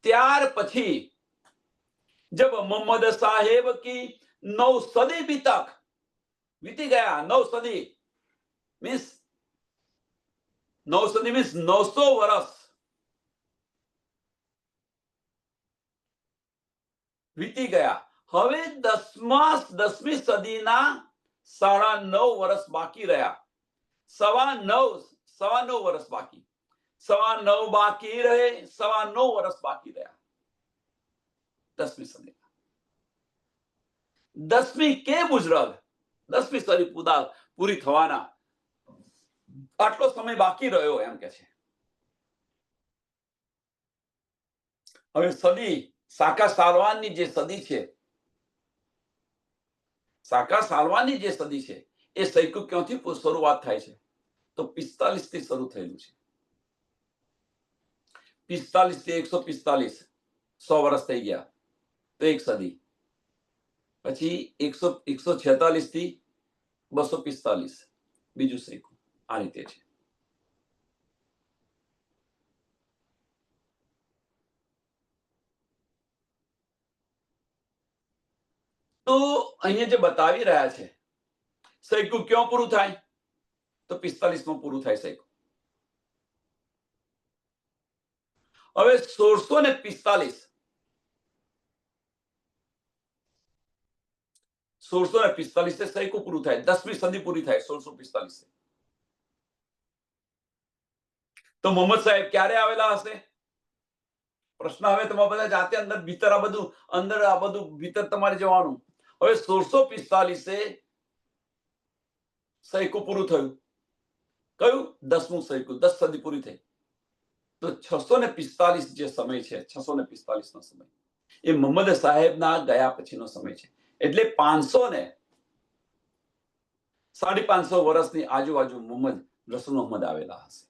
ત્યાર પછી जब मोहम्मद साहेब की 9 सदी बीती गया, 9 सदी मीन्स 9 सदी मीन्स 900 વર્ષ વીતી ગયા. હવે 10મી સદીના 9.5 વર્ષ બાકી રહ્યા. 9.5 વર્ષ બાકી, 9.5 બાકી રહે, 9.5 વર્ષ બાકી રહ્યા 10મી સદી. 10મી કે બુઝરગ, 10મી સદી પૂરી થવાના આટલો સમય બાકી રહ્યો એમ કે છે. હવે સદી સાકા સાલવાનની જે સદી છે, સાકા સાલવાનની જે સદી છે એ સૈકુ ક્યાંથી શરૂઆત થાય છે? તો 45 થી શરૂ થયેલું છે. 45 થી 145, 100 વર્ષ થઈ ગયા તો એક સદી. પછી 146 થી 245 બીજું સૈકુ. આ રીતે છે. તો અહીંયા જે બતાવી રહ્યા છે સૈકુ ક્યાં પૂરું થાય? તો 45માં પૂરું થાય સૈકુ. હવે 1645 સૈકુ પૂરું થાય, 10મી સદી પૂરી થાય 1645. તો મોહમ્મદ સાહેબ ક્યારે આવેલા હશે? પ્રશ્ન હવે તમારે બધા જાતે અંદર ભીતર આ બધું ભીતર તમારે જવાનું. હવે 1645 સૈકુ પૂરું થયું. કયું? 10મું સૈકુ, 10 સદી પૂરી થઈ. તો 645 જે સમય છે, 645 નો સમય એ મોહમ્મદ સાહેબના ગયા પછીનો સમય છે. એટલે 550 વર્ષની આજુબાજુ રસૂલ મોહમ્મદ આવેલા હશે.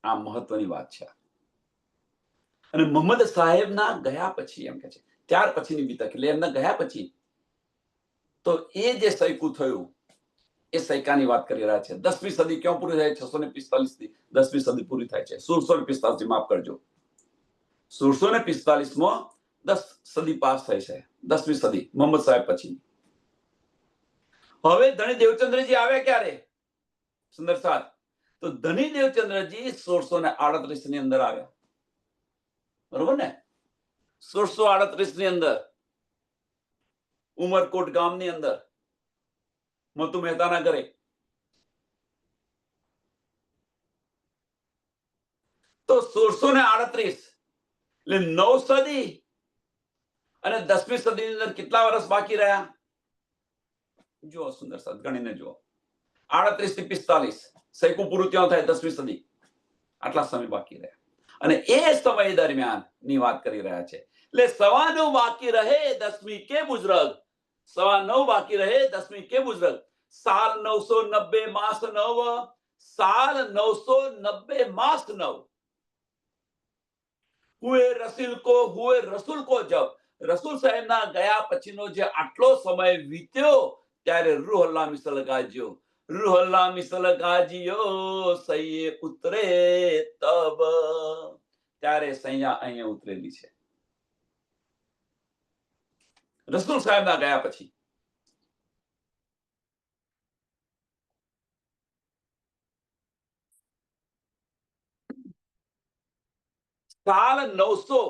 આ મહત્વની વાત છે. અને મોહમ્મદ સાહેબના ગયા પછી એમ કે છે ત્યાર પછીની બીતક, એટલે એમના ગયા પછી તો એ જે સૈકુ થયું એ સૈકાની વાત કરી રહ્યા છે. 10મી સદી ક્યાં પૂરી થાય? 645 થી 10મી સદી પૂરી થાય છે. 1645, માફ કરજો, 1645માં 10 સદી પાસ થઈ છે. 10મી સદી મોહમ્મદ સાહેબ પછી. હવે ધણી દેવચંદ્રજી આવ્યા ક્યારે? સુંદર સાથ. તો ધણી દેવચંદ્રજી 1638 ની અંદર આવ્યા. બરોબર ને? 1638 ની અંદર ઉમરકોટ ગામની અંદર મતુ મહેતાના ઘરે. તો 1638 એટલે 9 સદી અને 10મી સદીની અંદર કેટલા વર્ષ બાકી રહ્યા? જુઓ સુંદર સાથ, ગણીને જુઓ. 38 થી 45 સૈકુ પૂરું ત્યાં થાય 10મી સદી. આટલા સમય બાકી રહ્યા. અને એ સમય દરમિયાન ની વાત કરી રહ્યા છે. એટલે 9.5 બાકી રહે 10મી કે બુઝરગ, 9.5 બાકી રહે 10મી કે બુઝરગ. साल 990 मास 9, साल 990 मास 9 हुए रसूल को जब रसूल साहेब ना ગયા પછીનો જે આટલો સમય વીત્યો ત્યારે રૂહ અલ્લાહ મિસલ ગાજીયો સૈયે ઉતરે તબ, ત્યારે સૈયા અહીંયા ઉતરેલી છે રસૂલ સાહેબ ના ગયા પછી. સાલ 900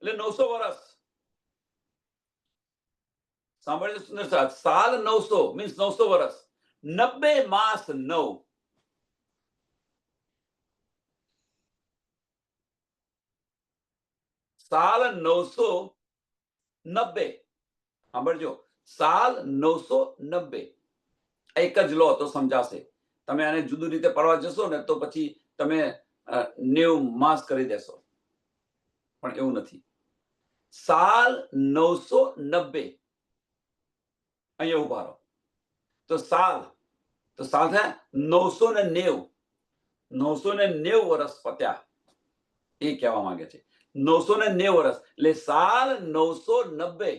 એટલે 900 વર્ષ. સાંભળજો સુંદર સાહેબ, સાલ 900 મીન્સ 900 વર્ષ. 90 માસ 9, સાલ 990. સાંભળજો, સાલ 990 એક જ લો તો સમજાશે. તમે આને જુદી રીતે પડવા જશો ને તો પછી તમે 90 માસ કરી દેશો, પણ એવું નથી. સાલ 990 અહીંયા ઉભા રહો. તો સાલ થાય 990 વર્ષ પત્યા. એ કહેવા માંગે છે. 990 વર્ષ એટલે સાલ 990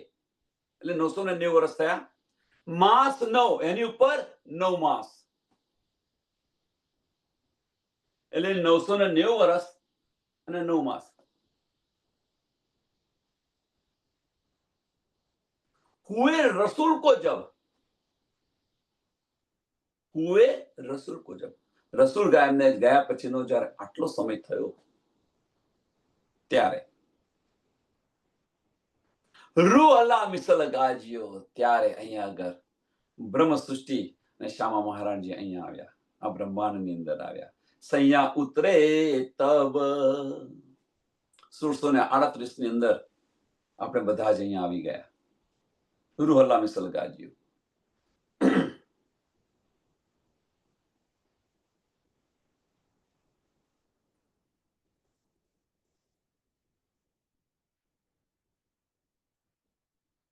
એટલે 990 વર્ષ થયા. માસ 9 એની ઉપર 9 માસ એટલે 990 વર્ષ અને 9 માસ. हुए रसूल को जब हुए रसूल को जब રસૂલ ગાયબને ગયા પછીનો જ્યારે આટલો સમય થયો ત્યારે રૂહ અલ્લાહ મિસલ ગાજ્યો ત્યારે અહીંયા આગળ બ્રહ્મ સૃષ્ટિ અને શ્યામા મહારાજજી અહીંયા આવ્યા, આ બ્રહ્માંડની અંદર આવ્યા. સૈયા ઉતરે તબ 1638 ની અંદર આપણે બધા જ અહીંયા આવી ગયા. રૂહ અલ્લાહ મિસલ ગાજ્યો.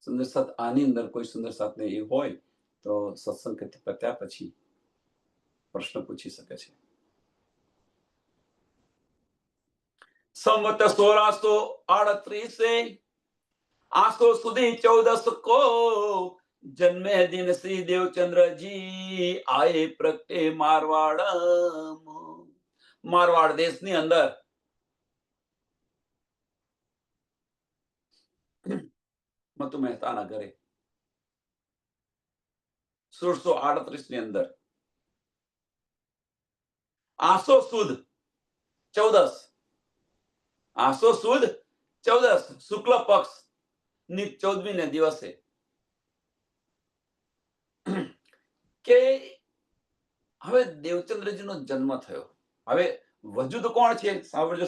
સુંદર સાત આની અંદર કોઈ સુંદર સાતને એ હોય તો સત્સંગ પત્યા પછી પ્રશ્ન પૂછી શકે છે. સંવત 1638 આસો સુધી 14 કો જન્મે દિન શ્રી દેવચંદ્રજી આએ પ્રગટે મારવાડ. મારવાડ દેશની અંદર મતુ મહેતાના ઘરે 1638 ની અંદર આસો સુદ 14 આસો સુદ 14 શુક્લ પક્ષ ની 14મી ને દિવસે કે હવે દેવચંદ્રજીનો જન્મ થયો. હવે વજૂદ કોણ છે સાંભળજો,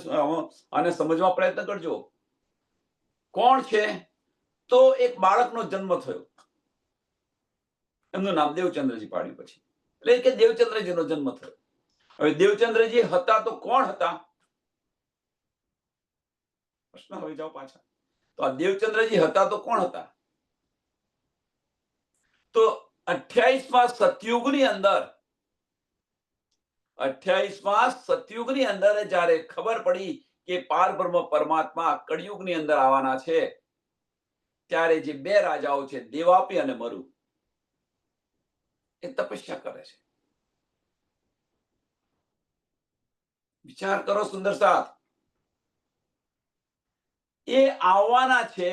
આને સમજવા પ્રયત્ન કરજો. કોણ છે? તો એક બાળકનો જન્મ થયો, એમનું નામ દેવચંદ્રજી પાડ્યું પછી, એટલે કે દેવચંદ્રજીનો જન્મ થયો. હવે દેવચંદ્રજી હતા તો કોણ હતા? પ્રશ્ન હવે જાઓ પાછા. તો આ દેવચંદ્રજી હતા તો કોણ હતા? તો 28મા સતયુગની અંદર 28મા સતયુગની અંદર જ્યારે ખબર પડી કે પારબ્રહ્મ પરમાત્મા કળિયુગની અંદર આવવાના છે, ત્યારે જે બે રાજાઓ છે દેવાપી અને મરુ એ તપસ્યા કરે છે. વિચાર કરો સુંદર સાથ, એ આવવાના છે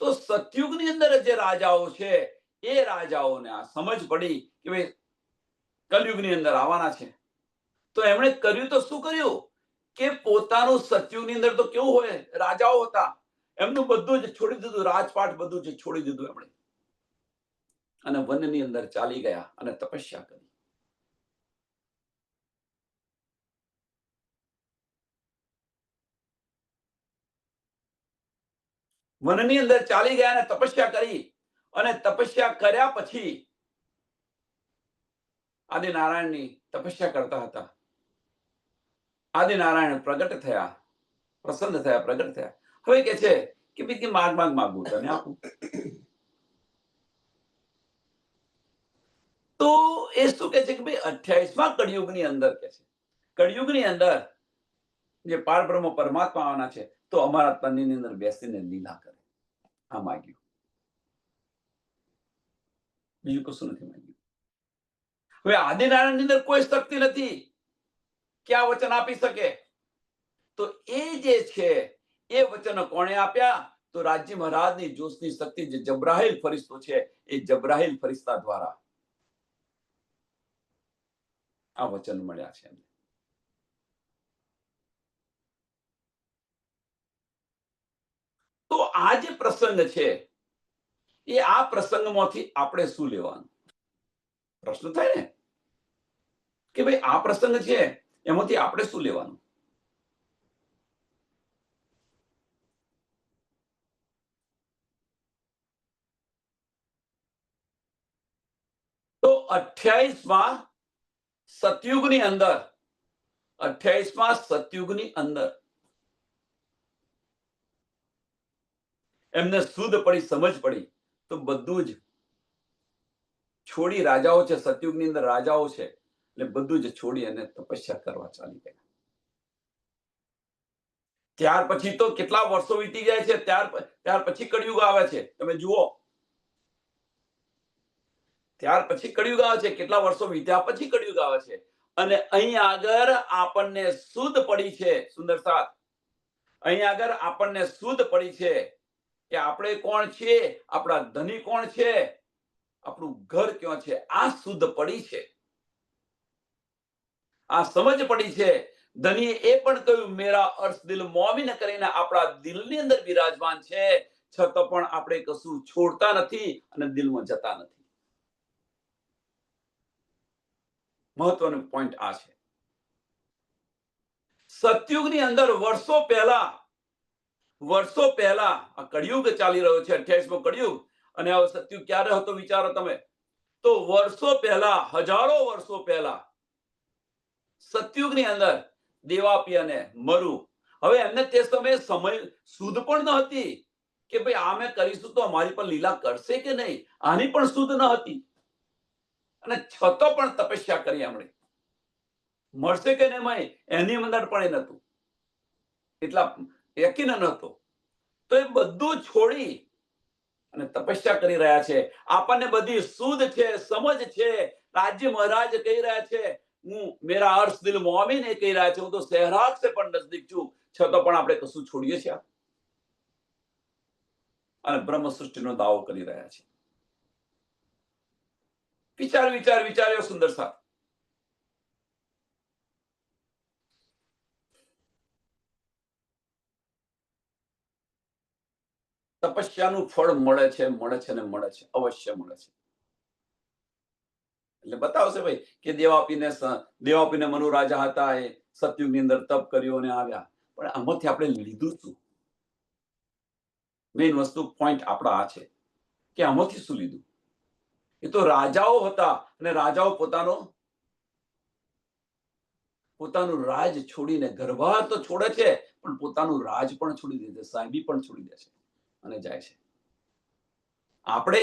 તો સતયુગની અંદર જે રાજાઓ છે એ રાજાઓને આ સમજ પડી કે ભાઈ કલયુગની અંદર આવવાના છે. તો એમણે કર્યું તો શું કર્યું કે પોતાનું સતયુગની અંદર તો કેવું હોય, રાજાઓ હતા, એમનું બધું જ છોડી દીધું, રાજપાટ બધું જ છોડી દીધું એમણે, અને વનની અંદર ચાલી ગયા અને તપસ્યા કરી. વનની અંદર ચાલી ગયા અને તપસ્યા કરી, અને તપસ્યા કર્યા પછી આદિનારાયણની તપસ્યા કરતા હતા. આદિનારાયણ પ્રગટ થયા, પ્રસન્ન થયા, પ્રગટ થયા. હવે કે છે કે બીજી માગું તને આપું. તો એ શું કે છે કે ભાઈ 28મા કળિયુગની અંદર કે છે, કળિયુગની અંદર જે પારબ્રહ્મ પરમાત્મા આવવાના છે તો અમારા તનની અંદર બેસીને લીલા કરે. આ માગ્યું, બીજું કશું નથી માગ્યું. હવે આદિનારાયણ ની અંદર કોઈ શક્તિ નથી કે આ વચન આપી શકે. તો એ જે છે એ વચન કોણે આપ્યા? તો રાજ્ય મહારાજની જોશની શક્તિ જે જબ્રાહિલ ફરિશ્તો છે એ જબ્રાહિલ ફરિશ્તા દ્વારા આ વચન મળ્યા છે. તો આ જે પ્રસંગ છે એ આ પ્રસંગમાંથી આપણે શું લેવાનું? પ્રશ્ન થાય ને કે ભાઈ આ પ્રસંગ છે એમાંથી આપણે શું લેવાનું? તો 28મા સતયુગની અંદર 28મા સતયુગની અંદર એમને શુદ્ધ પડી, સમજ પડી, તો બધું જ છોડી, રાજાઓ છે સતયુગની અંદર, રાજાઓ છે એટલે બધું જ છોડી અને તપસ્યા કરવા ચાલી ગયા. ત્યાર પછી તો કેટલા વર્ષો વીતી જાય છે, ત્યાર પછી કળિયુગ આવે છે. તમે જુઓ, ત્યાર પછી કળિયુગ આવે છે, કેટલા વર્ષો વીત્યા પછી કળિયુગ આવે છે. અને અહીં આગળ આપણને શુદ્ધ પડી છે. સુંદર સાથ, અહીં આગળ આપણને શુદ્ધ પડી છે કે આપણે કોણ છીએ, આપણા ધની કોણ છે, આપણું ઘર ક્યાં છે. આ શુદ્ધ પડી છે, આ સમજ પડી છે. ધનીએ એ પણ કહ્યું, મેરા અર્શ દિલ મોમિન કરીને આપણા દિલની અંદર બિરાજમાન છે. છતાં પણ આપણે કશું છોડતા નથી અને દિલમાં જતા નથી. મહત્વનો પોઈન્ટ આ છે. સતયુગની અંદર વર્ષો પહેલા આ કળિયુગ ચાલી રહ્યો છે, 28મો કળિયુગ. અને આ સતયુગ ક્યારે હતો વિચારો તમે. તો વર્ષો પહેલા, હજારો વર્ષો પહેલા સતયુગની અંદર દેવાપી અને મરુ, હવે એમને તે સમયે સમય શુદ્ધ પણ ન હતી કે ભાઈ આ મેં કરીશું તો અમારી પર લીલા કરશે કે નહીં. આની પણ શુદ્ધ ન હતી અને છતાં પણ તપસ્યા કરી એમણે. મળશે કે નહીં એની અંદર પણ એ નતું, એટલા યકીન નતો. તો એ બધું છોડી અને તપસ્યા કરી રહ્યા છે. આપણને બધી શુદ્ધ છે, સમજ છે. રાજ્ય મહારાજ કહી રહ્યા છે, હું મેરા અર્શ દિલ મોમિન એ કહી રહ્યા છે, હું તો સહેરાગ સે પણ નજદીક છું. છતાં પણ આપણે કશું છોડીએ છીએ અને બ્રહ્મ સૃષ્ટિનો દાવો કરી રહ્યા છે. વિચાર્યો સુંદર સાથ. તપસ્યાનું ફળ મળે છે ને મળે છે, અવશ્ય મળે છે. એટલે બતાવશે ભાઈ કે દેવાપીને મનુ રાજા હતા, એ સતયુગની અંદર તપ કર્યો અને આવ્યા. પણ આમાંથી આપણે લીધું શું? મેઇન વસ્તુ પોઈન્ટ આપણા આ છે કે આમાંથી શું લીધું. એ તો રાજાઓ હતા અને રાજાઓ પોતાનું રાજ છોડીને, ઘરબાર તો છોડે છે પણ પોતાનું રાજ પણ છોડી દે છે, સાહેબી પણ છોડી દે છે અને જાય છે. આપણે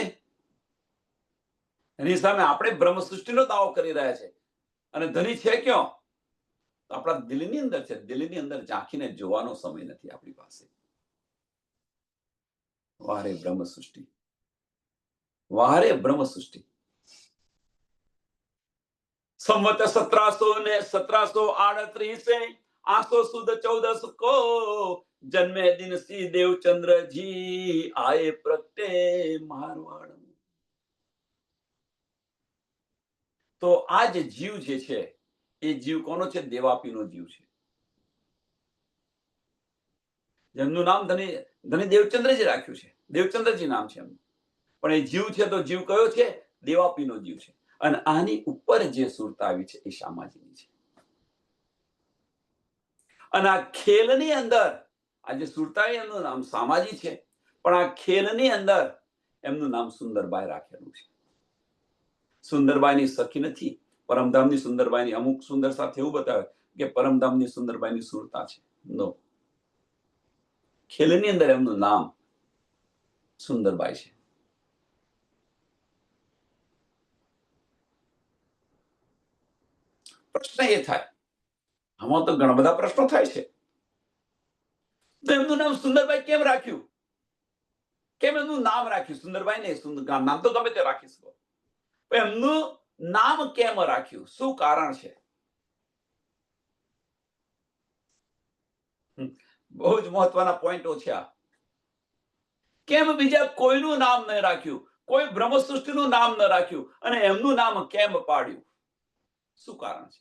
એની સામે આપણે બ્રહ્મ સૃષ્ટિનો દાવો કરી રહ્યા છે અને ધની છે ક્યાં? આપણા દિલની અંદર છે. દિલની અંદર ઝાંખીને જોવાનો સમય નથી આપણી પાસે. વારે બ્રહ્મ સૃષ્ટિ, વારે બ્રહ્મ સૃષ્ટિ. સંવત 1738 800 સુદ 14 को जन्मे दिन सी देवचंद्र जी आए प्रगटे मारवाड़. તો આ જે જીવ જે છે એ જીવ કોનો છે? દેવાપીનો જીવ છે. જેમનું નામ ધની દેવચંદ્રજી રાખ્યું છે, દેવચંદ્રજી નામ છે એમનું. પણ એ જીવ છે તો જીવ કયો છે? દેવાપીનો જીવ છે. અને આની ઉપર જે સુરતા આવી છે એ શામાજીની છે. અને આ ખેલની અંદર આ જે સુરતા એમનું નામ શામાજી છે, પણ આ ખેલની અંદર એમનું નામ સુંદરબાઈ રાખેલું છે. સુંદરબાઈની સખી નથી, પરમધામની સુંદરબાઈની. અમુક સુંદર સાથે એવું બતાવે કે પરમધામની સુંદરબાઈની સુરતા છે. નો, ખેલની અંદર એમનું નામ સુંદરબાઈ છે. પ્રશ્ન એ થાય, આમાં તો ઘણા બધા પ્રશ્નો થાય છે. તો એમનું નામ સુંદરબાઈ કેમ રાખ્યું? કેમ એમનું નામ રાખ્યું? સુંદરબાઈ નહીં, નામ તો ગમે તે રાખી શકો. એમનું નામ કેમ રાખ્યું? શું કારણ છે? બહુ જ મહત્વના પોઈન્ટો છે આ. કેમ બીજા કોઈનું નામ ન રાખ્યું? કોઈ બ્રહ્મ સૃષ્ટિનું નામ ન રાખ્યું અને એમનું નામ કેમ પાડ્યું? શું કારણ છે?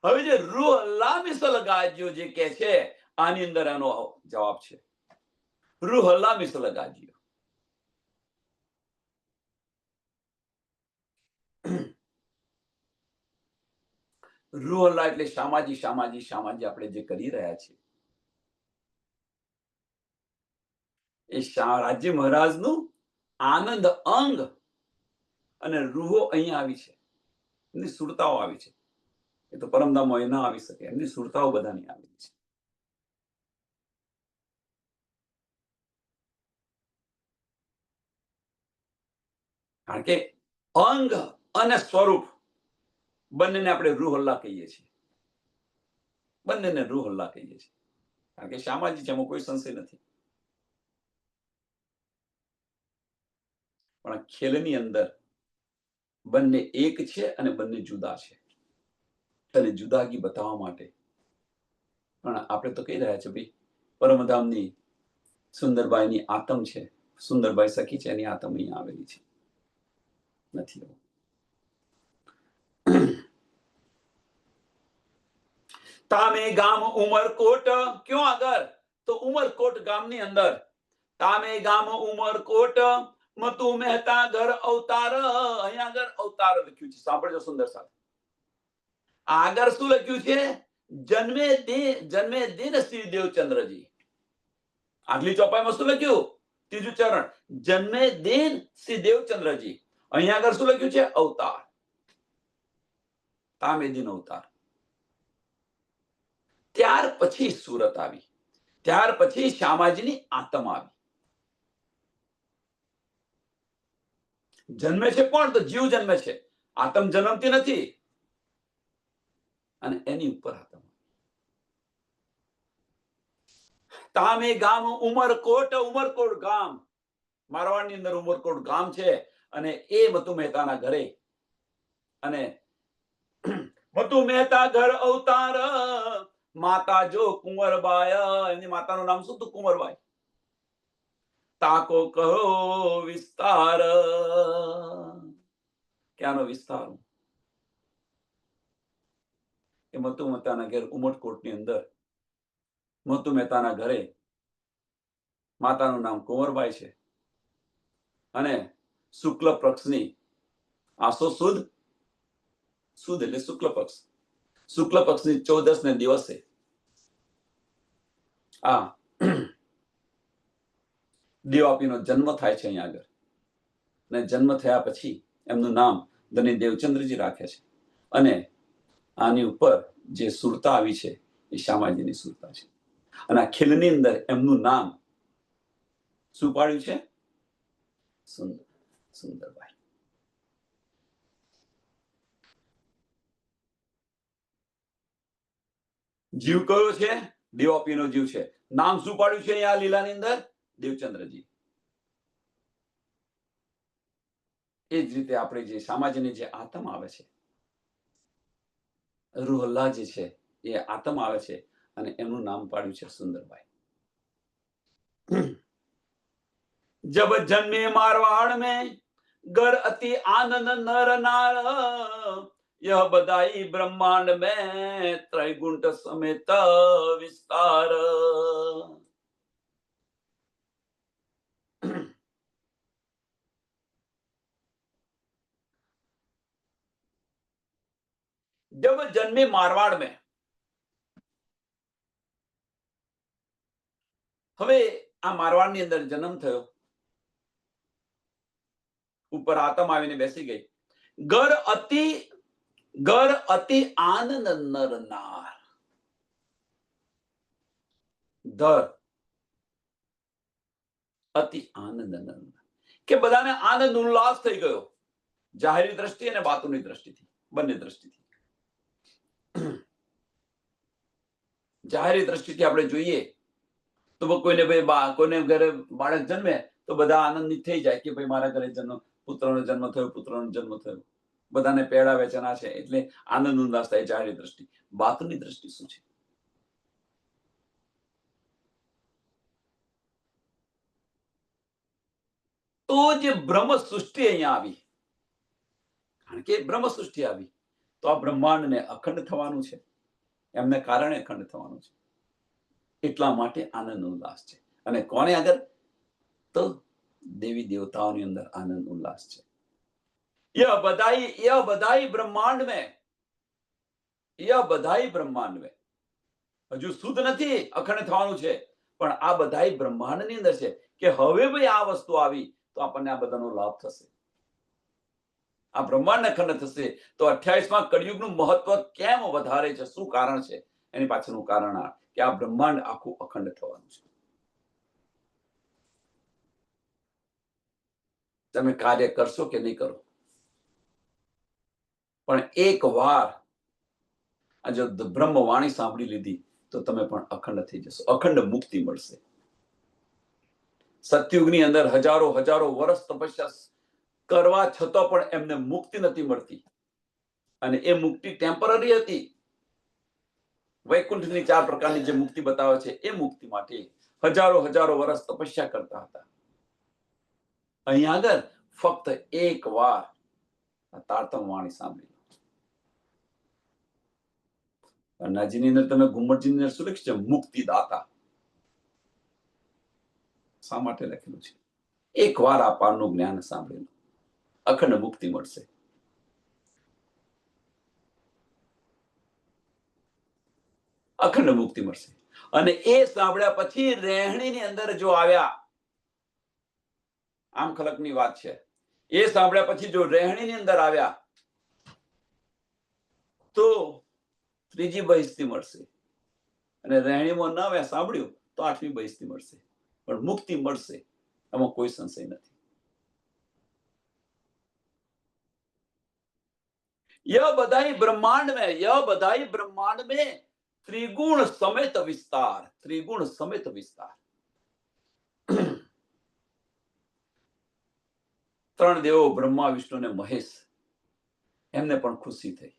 હવે જે રૂહ અલ્લાહ મિસલ ગાજ્યો જે કે છે, આની અંદર એનો જવાબ છે. રૂહ અલ્લાહ મિસલ ગાજ્યો. રૂહ અલ્લાહ એટલે શામાજી, શામાજી, શામાજી. આપણે જે કરી રહ્યા છીએ એ રાજ્ય મહારાજનું આનંદ અંગ અને રૂહો અહીં આવી છે. એમની સુરતાઓ આવી છે. એ તો પરમધામમાં ના આવી શકે, એમની સુરતાઓ બધાની આવી છે. કારણ કે અંગ અને સ્વરૂપ બંનેને આપણે રૂહ અલ્લાહ કહીએ છીએ, બંનેને રૂહ અલ્લાહ કહીએ છીએ, કારણ કે શામાજી છે, એમાં કોઈ સંશય નથી. પણ ખેલની અંદર બંને એક છે અને બંને જુદા છે, અને જુદાગી બતાવવા માટે પણ આપણે તો કહી રહ્યા છે ભાઈ પરમધામની સુંદરબાઈની આતમ છે, સુંદરબાઈ સખી છે, એની આતમ અહીંયા આવેલી છે, નથી. તામે ગામ ઉમરકોટ, ક્यों આગળ? તો ઉમરકોટ ગામની અંદર, તામે ગામ ઉમરકોટ, મતુ મહેતા ઘર અવતાર, અહીંયા આગળ અવતાર લખ્યું છે, સાંભળજો સુંદર સાથે. આગળ શું લખ્યું છે? જન્મે દિન શ્રી દેવચંદ્રજી. આગલી ચોપાઈમાં શું લખ્યું? ત્રીજું ચરણ, જન્મે દિન શ્રી દેવચંદ્રજી. અહીંયા આગળ શું લખ્યું છે? અવતાર. તામે દિન અવતાર. ત્યાર પછી સુરત આવી, ત્યાર પછી શ્યામાજીની આતમ આવી. જન્મે છે કોણ? તો જીવ જન્મે છે, આતમ જન્મતી નથી, અને એની ઉપર આતમ. તામે ગામ ઉમરકોટ, ઉમરકોટ ગામ મારવાડની અંદર ઉમરકોટ ગામ છે, અને એ મતુ મહેતાના ઘરે, અને મતુ મહેતા ઘર અવતાર, માતા જો કુંવરબાઈ, એની માતાનું નામ શું હતું? કુંવરબાઈ. તાકો કહો વિસ્તાર, ક્યાંનો વિસ્તાર? એ મતુ મહેતાના ઘેર ઉમરકોટની અંદર, મતુ મહેતાના ઘરે માતાનું નામ કુંવરબાઈ છે, અને શુક્લ પક્ષની આસો સુદ, સુદ એટલે શુક્લ પક્ષ, શુક્લ પક્ષની 14 ને દિવસે આ દેવાપીનો જન્મ થાય છે અહીંયા આગળ, અને જન્મ થયા પછી એમનું નામ ધની દેવચંદ્રજી રાખે છે, અને આની ઉપર જે સુરતા આવી છે એ શ્યામાજીની સુરતા છે, અને આ ખીલની અંદર એમનું નામ શું પાડ્યું છે? સુંદરબાઈ. જીવ કયો છે? દેવાપીનો જીવ છે. નામ શું પાડ્યું છે આ લીલાની અંદર? દેવચંદ્રજી. એ જ રીતે આપણે જે શ્યામાજીની જે આતમ આવે છે, રૂહ અલ્લાહ જે છે એ આતમ આવે છે, અને એમનું નામ પાડ્યું છે સુંદરબાઈ. जब जन्मे मारवाड़ में गर अति आनंद नर नार, यह बधाई ब्रह्मांड में त्रैगुंट समेत विस्तार. जब जन्मे मारवाड़ में, હવે આ મારવાડની અંદર જન્મ થયો, ઉપર આતમ આવીને બેસી ગઈ. ગર અતિ આનંદ નર નાર, ધર અતિ આનંદ નર, કે બધાને આનંદ ઉલ્લાસ થઈ ગયો, જાહેરી દ્રષ્ટિ અને બાતુની દ્રષ્ટિથી, બંને દ્રષ્ટિથી. જાહેરી દ્રષ્ટિથી આપણે જોઈએ તો કોઈને ભાઈ કોઈને ઘરે બાળક જન્મે તો બધા આનંદિત થઈ જાય કે ભાઈ મારા ઘરે પુત્રનો જન્મ થયો, પુત્રનો જન્મ થયો, બધાને પેડા વેચના છે, એટલે આનંદ ઉલ્લાસ થાય, જાહેરી દ્રષ્ટિ. બાતુની દ્રષ્ટિ શું છે? તો જે બ્રહ્મ સૃષ્ટિ અહીંયા આવી, કારણ કે બ્રહ્મ સૃષ્ટિ આવી તો આ બ્રહ્માંડને અખંડ થવાનું છે, એમને કારણે અખંડ થવાનું છે, એટલા માટે આનંદ ઉલ્લાસ છે. અને કોને આગળ? તો દેવી દેવતાઓની અંદર આનંદ ઉલ્લાસ છે. यह बधाई ब्रह्मांड में, यह बधाई ब्रह्मांड में, હજુ શુદ્ધ નથી, અખંડ થવાનું છે, પણ આ બધાઈ બ્રહ્માંડની અંદર છે કે હવે ભાઈ આ વસ્તુ આવી તો આપણને આ બધાનો લાભ થશે, આ બ્રહ્માંડ અખંડ થશે. તો 28માં કળિયુગનું મહત્વ કેમ વધારે છે, શું કારણ છે? એની પાછળનું કારણ આ કે આ બ્રહ્માંડ આખું અખંડ થવાનું છે. તમે કાર્ય કરશો કે નહીં કરો? પણ એક વાર આ જો બ્રહ્મવાણી સાંભળી લીધી તો તમે પણ અખંડ થઈ જશો, અખંડ મુક્તિ મળશે. સતયુગની અંદર હજારો હજારો વર્ષ તપસ્યા કરવા છતાં પણ એમને મુક્તિ નથી મળતી, અને એ મુક્તિ ટેમ્પરરી હતી. વૈકુંઠની 4 પ્રકારની જે મુક્તિ બતાવે છે એ મુક્તિ માટે હજારો હજારો વર્ષ તપસ્યા કરતા હતા. અહીંયા આગળ ફક્ત એક વાર તારતમ વાણી સાંભળી. નાજીની અંદર તમે ઘુમટજીની અંદર શું લખ્યું છે? મુક્તિદાતા. શા માટે લખેલું છે? એક વાર આ પારનું જ્ઞાન સાંભળેલું, અખંડ મુક્તિ મળશે. અખંડ મુક્તિ મળશે. અને એ સાંભળ્યા પછી રહેણીની અંદર જો આવ્યા, આમ ખલકની વાત છે, એ સાંભળ્યા પછી જો રહેણીની અંદર આવ્યા તો ત્રીજી બહિસ્તી મળશે, અને રહેણીમાં ન આવ્યા સાંભળ્યું તો 8મી બહિસ્તી મળશે, પણ મુક્તિ મળશે, એમાં કોઈ સંશય નથી. यह बधाई ब्रह्मांड में त्रिगुण समेत विस्तार, त्रिगुण समेत विस्तार. 3 દેવો બ્રહ્મા વિષ્ણુ ને મહેશ, એમને પણ ખુશી થઈ.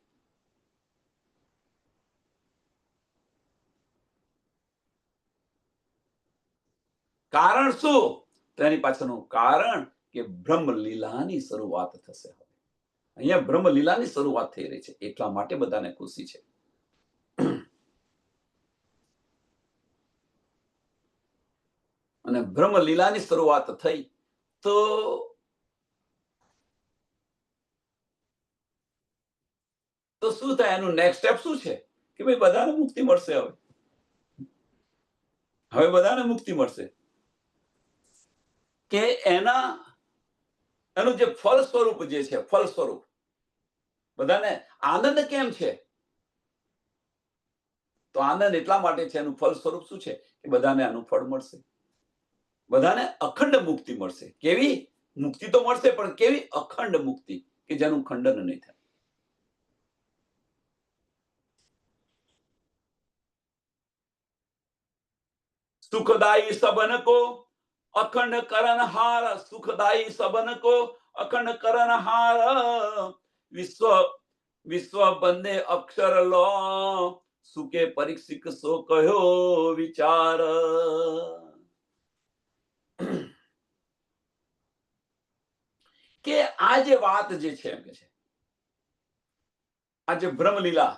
કારણ શું? તેની પાછળનું કારણ કે બ્રહ્મ લીલાની શરૂઆત થશે. અહીંયા બ્રહ્મ લીલાની શરૂઆત થઈ રહી છે, એટલા માટે બધાને ખુશી છે. અને બ્રહ્મ લીલાની શરૂઆત થઈ તો શું થાય? એનું નેક્સ્ટ સ્ટેપ શું છે? કે ભાઈ બધાને મુક્તિ મળશે. હવે બધાને મુક્તિ મળશે. કે એનું જે ફળ સ્વરૂપ જે છે, ફળ સ્વરૂપ બધાને આનંદ કેમ છે? તો આનંદ એટલા માટે છે, એનું ફળ સ્વરૂપ શું છે? કે બધાને આનું ફળ મળશે, બધાને અખંડ મુક્તિ મળશે. કેવી મુક્તિ તો મળશે, પણ કેવી? અખંડ મુક્તિ, કે જેનું ખંડન નહીં થાય. સુખદાયી સબન કો અખંડ કરનહાર, સુખદાયી સબન કો અખંડ કરનહાર, વિશ્વ બંદે અક્ષર લો, સુકે પરીક્ષિક સો કહ્યો વિચાર. કે આ જે વાત જે છે, એમ કે છે આ જે બ્રહ્મલીલા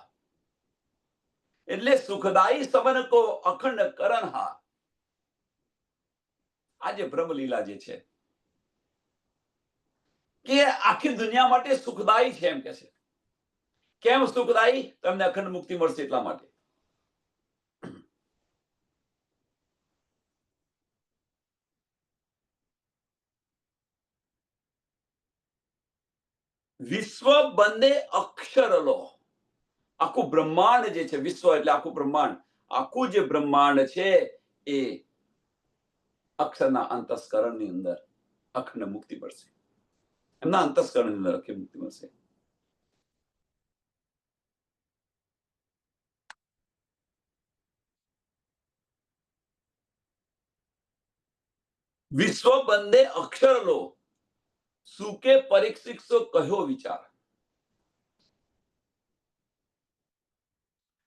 એટલે સુખદાયી સબન કો અખંડ કરનહાર. આ જે બ્રહ્મલીલા જે છે કે આખી દુનિયા માટે સુખદાયી છે, એમ કે છે. કેમ સુખદાયી? તમને અખંડ મુક્તિ મળશે એટલા માટે. વિશ્વ બંને અક્ષર લો. આખું બ્રહ્માંડ જે છે, વિશ્વ એટલે આખું બ્રહ્માંડ, આખું જે બ્રહ્માંડ છે એ અક્ષરના અંતસ્કરણની અંદર અખંડ મુક્તિ મળશે. એમના અંતસ્કરણની અંદર અખંડ મુક્તિ મળશે. વિશ્વ બંદે અક્ષર લો, સુકે પરીક્ષિત સો કહ્યો વિચાર.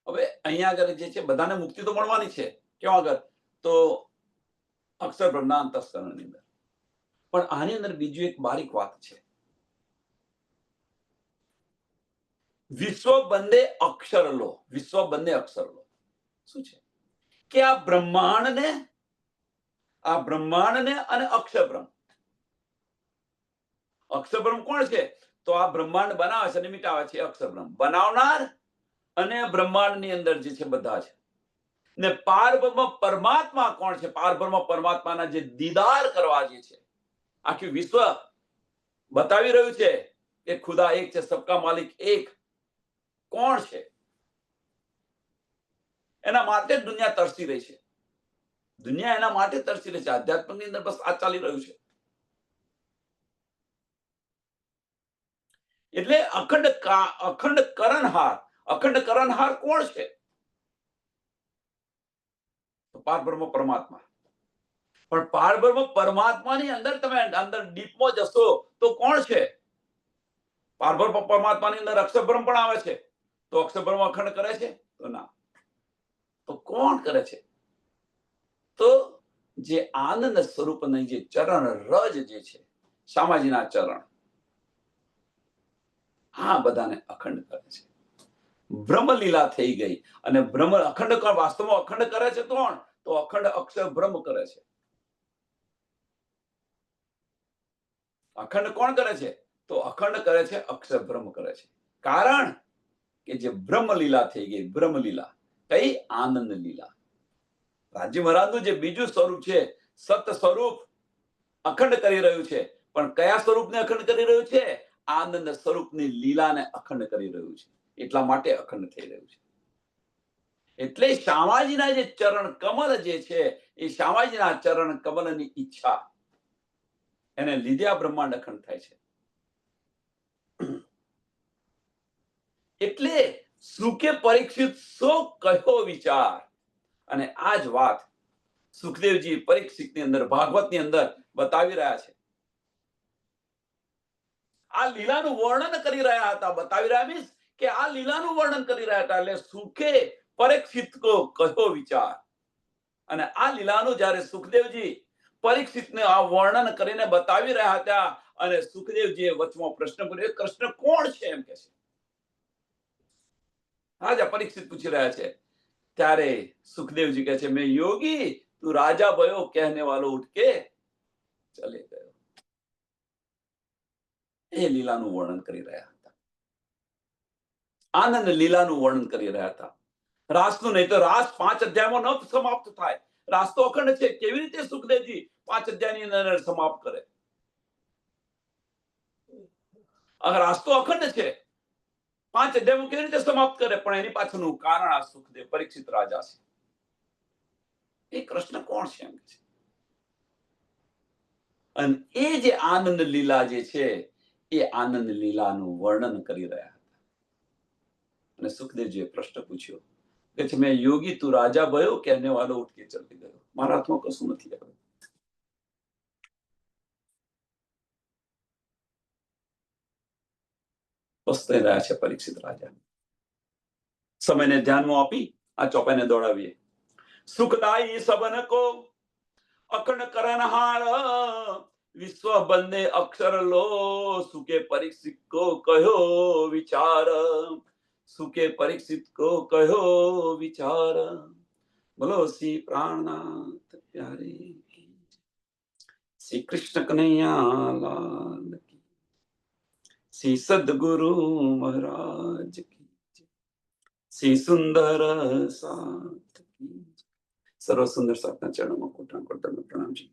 હવે અહીંયા આગળ જે છે બધાને મુક્તિ તો મળવાની છે. ક્યાં આગળ? તો અક્ષર બ્રહ્મના અંતસ્કરણની અંદર. પણ આની અંદર બીજું એક બારીક વાત છે. વિશ્વ બંને અક્ષર લો, વિશ્વ બંને અક્ષર લો શું છે? કે આ બ્રહ્માંડને અને અક્ષરબ્રહ્મ. અક્ષરબ્રહ્મ કોણ છે? તો આ બ્રહ્માંડ બનાવે છે અને મિટાવે છે, અક્ષરબ્રહ્મ બનાવનાર અને બ્રહ્માંડની અંદર જે છે બધા છે. ને પારબ્રહ્મ પરમાત્મા કોણ છે? પારબ્રહ્મ પરમાત્માના જે દીદાર કરવા જે છે, આખી વિશ્વ બતાવી રહ્યું છે કે ખુદા એક છે, સબકા માલિક એક કોણ છે, એના માટે દુનિયા તરસી રહી છે. દુનિયા એના માટે તરસી રહી છે. આધ્યાત્મની અંદર બસ આ ચાલી રહ્યું છે. એટલે અખંડ કરણહાર. અખંડ કરણહાર કોણ છે? તો પારબ્રહ્મ પરમાત્મા. પણ પારબ્રહ્મ પરમાત્માની અંદર તમે અંદર ડીપમાં જશો તો કોણ છે? પારબ્રહ્મ પરમાત્માની અંદર અક્ષરબ્રહ્મ પણ આવે છે. તો અક્ષરબ્રહ્મ અખંડ કરે છે? તો ના. તો કોણ કરે છે? તો જે આનંદ સ્વરૂપની જે ચરણ રજ જે છે, શામાજીના ચરણ, આ બધાને અખંડ કરે છે. બ્રહ્મલીલા થઈ ગઈ. અને બ્રહ્મ અખંડ વાસ્તવમાં અખંડ કરે છે કોણ? તો અખંડ અક્ષર બ્રહ્મ કરે છે. અખંડ કોણ કરે છે? તો અખંડ કરે છે અક્ષર બ્રહ્મ કરે છે. કારણ કે જે બ્રહ્મલીલા થઈ ગઈ. બ્રહ્મલીલા કઈ? આનંદ લીલા. રાજી મહારાજનું જે બીજું સ્વરૂપ છે, સત સ્વરૂપ અખંડ કરી રહ્યું છે. પણ કયા સ્વરૂપને અખંડ કરી રહ્યું છે? આનંદ સ્વરૂપની લીલાને અખંડ કરી રહ્યું છે. એટલા માટે અખંડ થઈ રહ્યું છે. એટલે શામાજીના જે ચરણ કમલ જે છે, એ શામાજીના ચરણ કમલની ઈચ્છા, એને લીધે આ બ્રહ્માંડ અખંડ થાય છે. એટલે સુકે પરીક્ષિત સો કહ્યો વિચાર. અને આ જ વાત સુખદેવજી પરીક્ષિતની અંદર, ભાગવતની અંદર બતાવી રહ્યા છે. આ લીલાનું વર્ણન કરી રહ્યા હતા. બતાવી રહ્યા મીન્સ કે આ લીલાનું વર્ણન કરી રહ્યા હતા. એટલે સુખે પરીક્ષિત કો કહ્યો વિચાર. અને આ લીલાનું જ્યારે સુખદેવજી પરીક્ષિતને આ વર્ણન કરીને બતાવી રહ્યા હતા, અને સુખદેવજીએ વચમાં પ્રશ્ન કર્યો, કૃષ્ણ કોણ છે એમ કે છે. રાજા પરીક્ષિત પૂછી રહ્યા છે. ત્યારે સુખદેવજી કહે છે, મેં યોગી તું રાજા ભયો કહેને વાલો ઉઠ કે ચલે ગયો. એ લીલાનું વર્ણન કરી રહ્યા હતા. આનંદ લીલાનું વર્ણન કરી રહ્યા હતા. રાસનું નહીં તો રાસ 5 અધ્યાયમાં ન સમાપ્ત થાય. રાસ તો અખંડ છે. કેવી રીતે સુખદેવજી 5 અધ્યાયની અંદર સમાપ્ત કરે? અગર રાસ તો અખંડ છે, 5 અધ્યાયમાં કેવી રીતે સમાપ્ત કરે? પણ એની પાછળનું કારણ આ સુખદેવ પરીક્ષિત રાજા છે. એ કૃષ્ણ કોણ છે એમ કે છે. અને એ જે આનંદ લીલા જે છે, એ આનંદ લીલાનું વર્ણન કરી રહ્યા હતા. અને સુખદેવજીએ પ્રશ્ન પૂછ્યો કે છે, મેં યોગી તું રાજા ભયો કહેને વાલો ઉઠ કે ચલી ગયો. મારા હાથમાં કશું નથી આવ્યું. પસ્તાઈ રહ્યા છે પરીક્ષિત રાજા. સમયને ધ્યાનમાં આપી આ ચોપાઈને દોડાવીએ. સુખદાયી સબન કો અખંડ કરનહાર, વિશ્વ બંને અક્ષર લો, સુકે પરીક્ષિત કો કહ્યો વિચાર. સુકે પરીક્ષિત કો કહ્યો વિચાર. બોલો શ્રી પ્રાણનાથ પ્યારે કી, શ્રી કૃષ્ણ કનૈયા લાલ કી, શ્રી સદગુરુ મહારાજ કી, શ્રી સુંદર સાથ કી. સર્વ સુંદર સાથના ચરણોમાં કોટાનો કોટ પ્રણામ છે.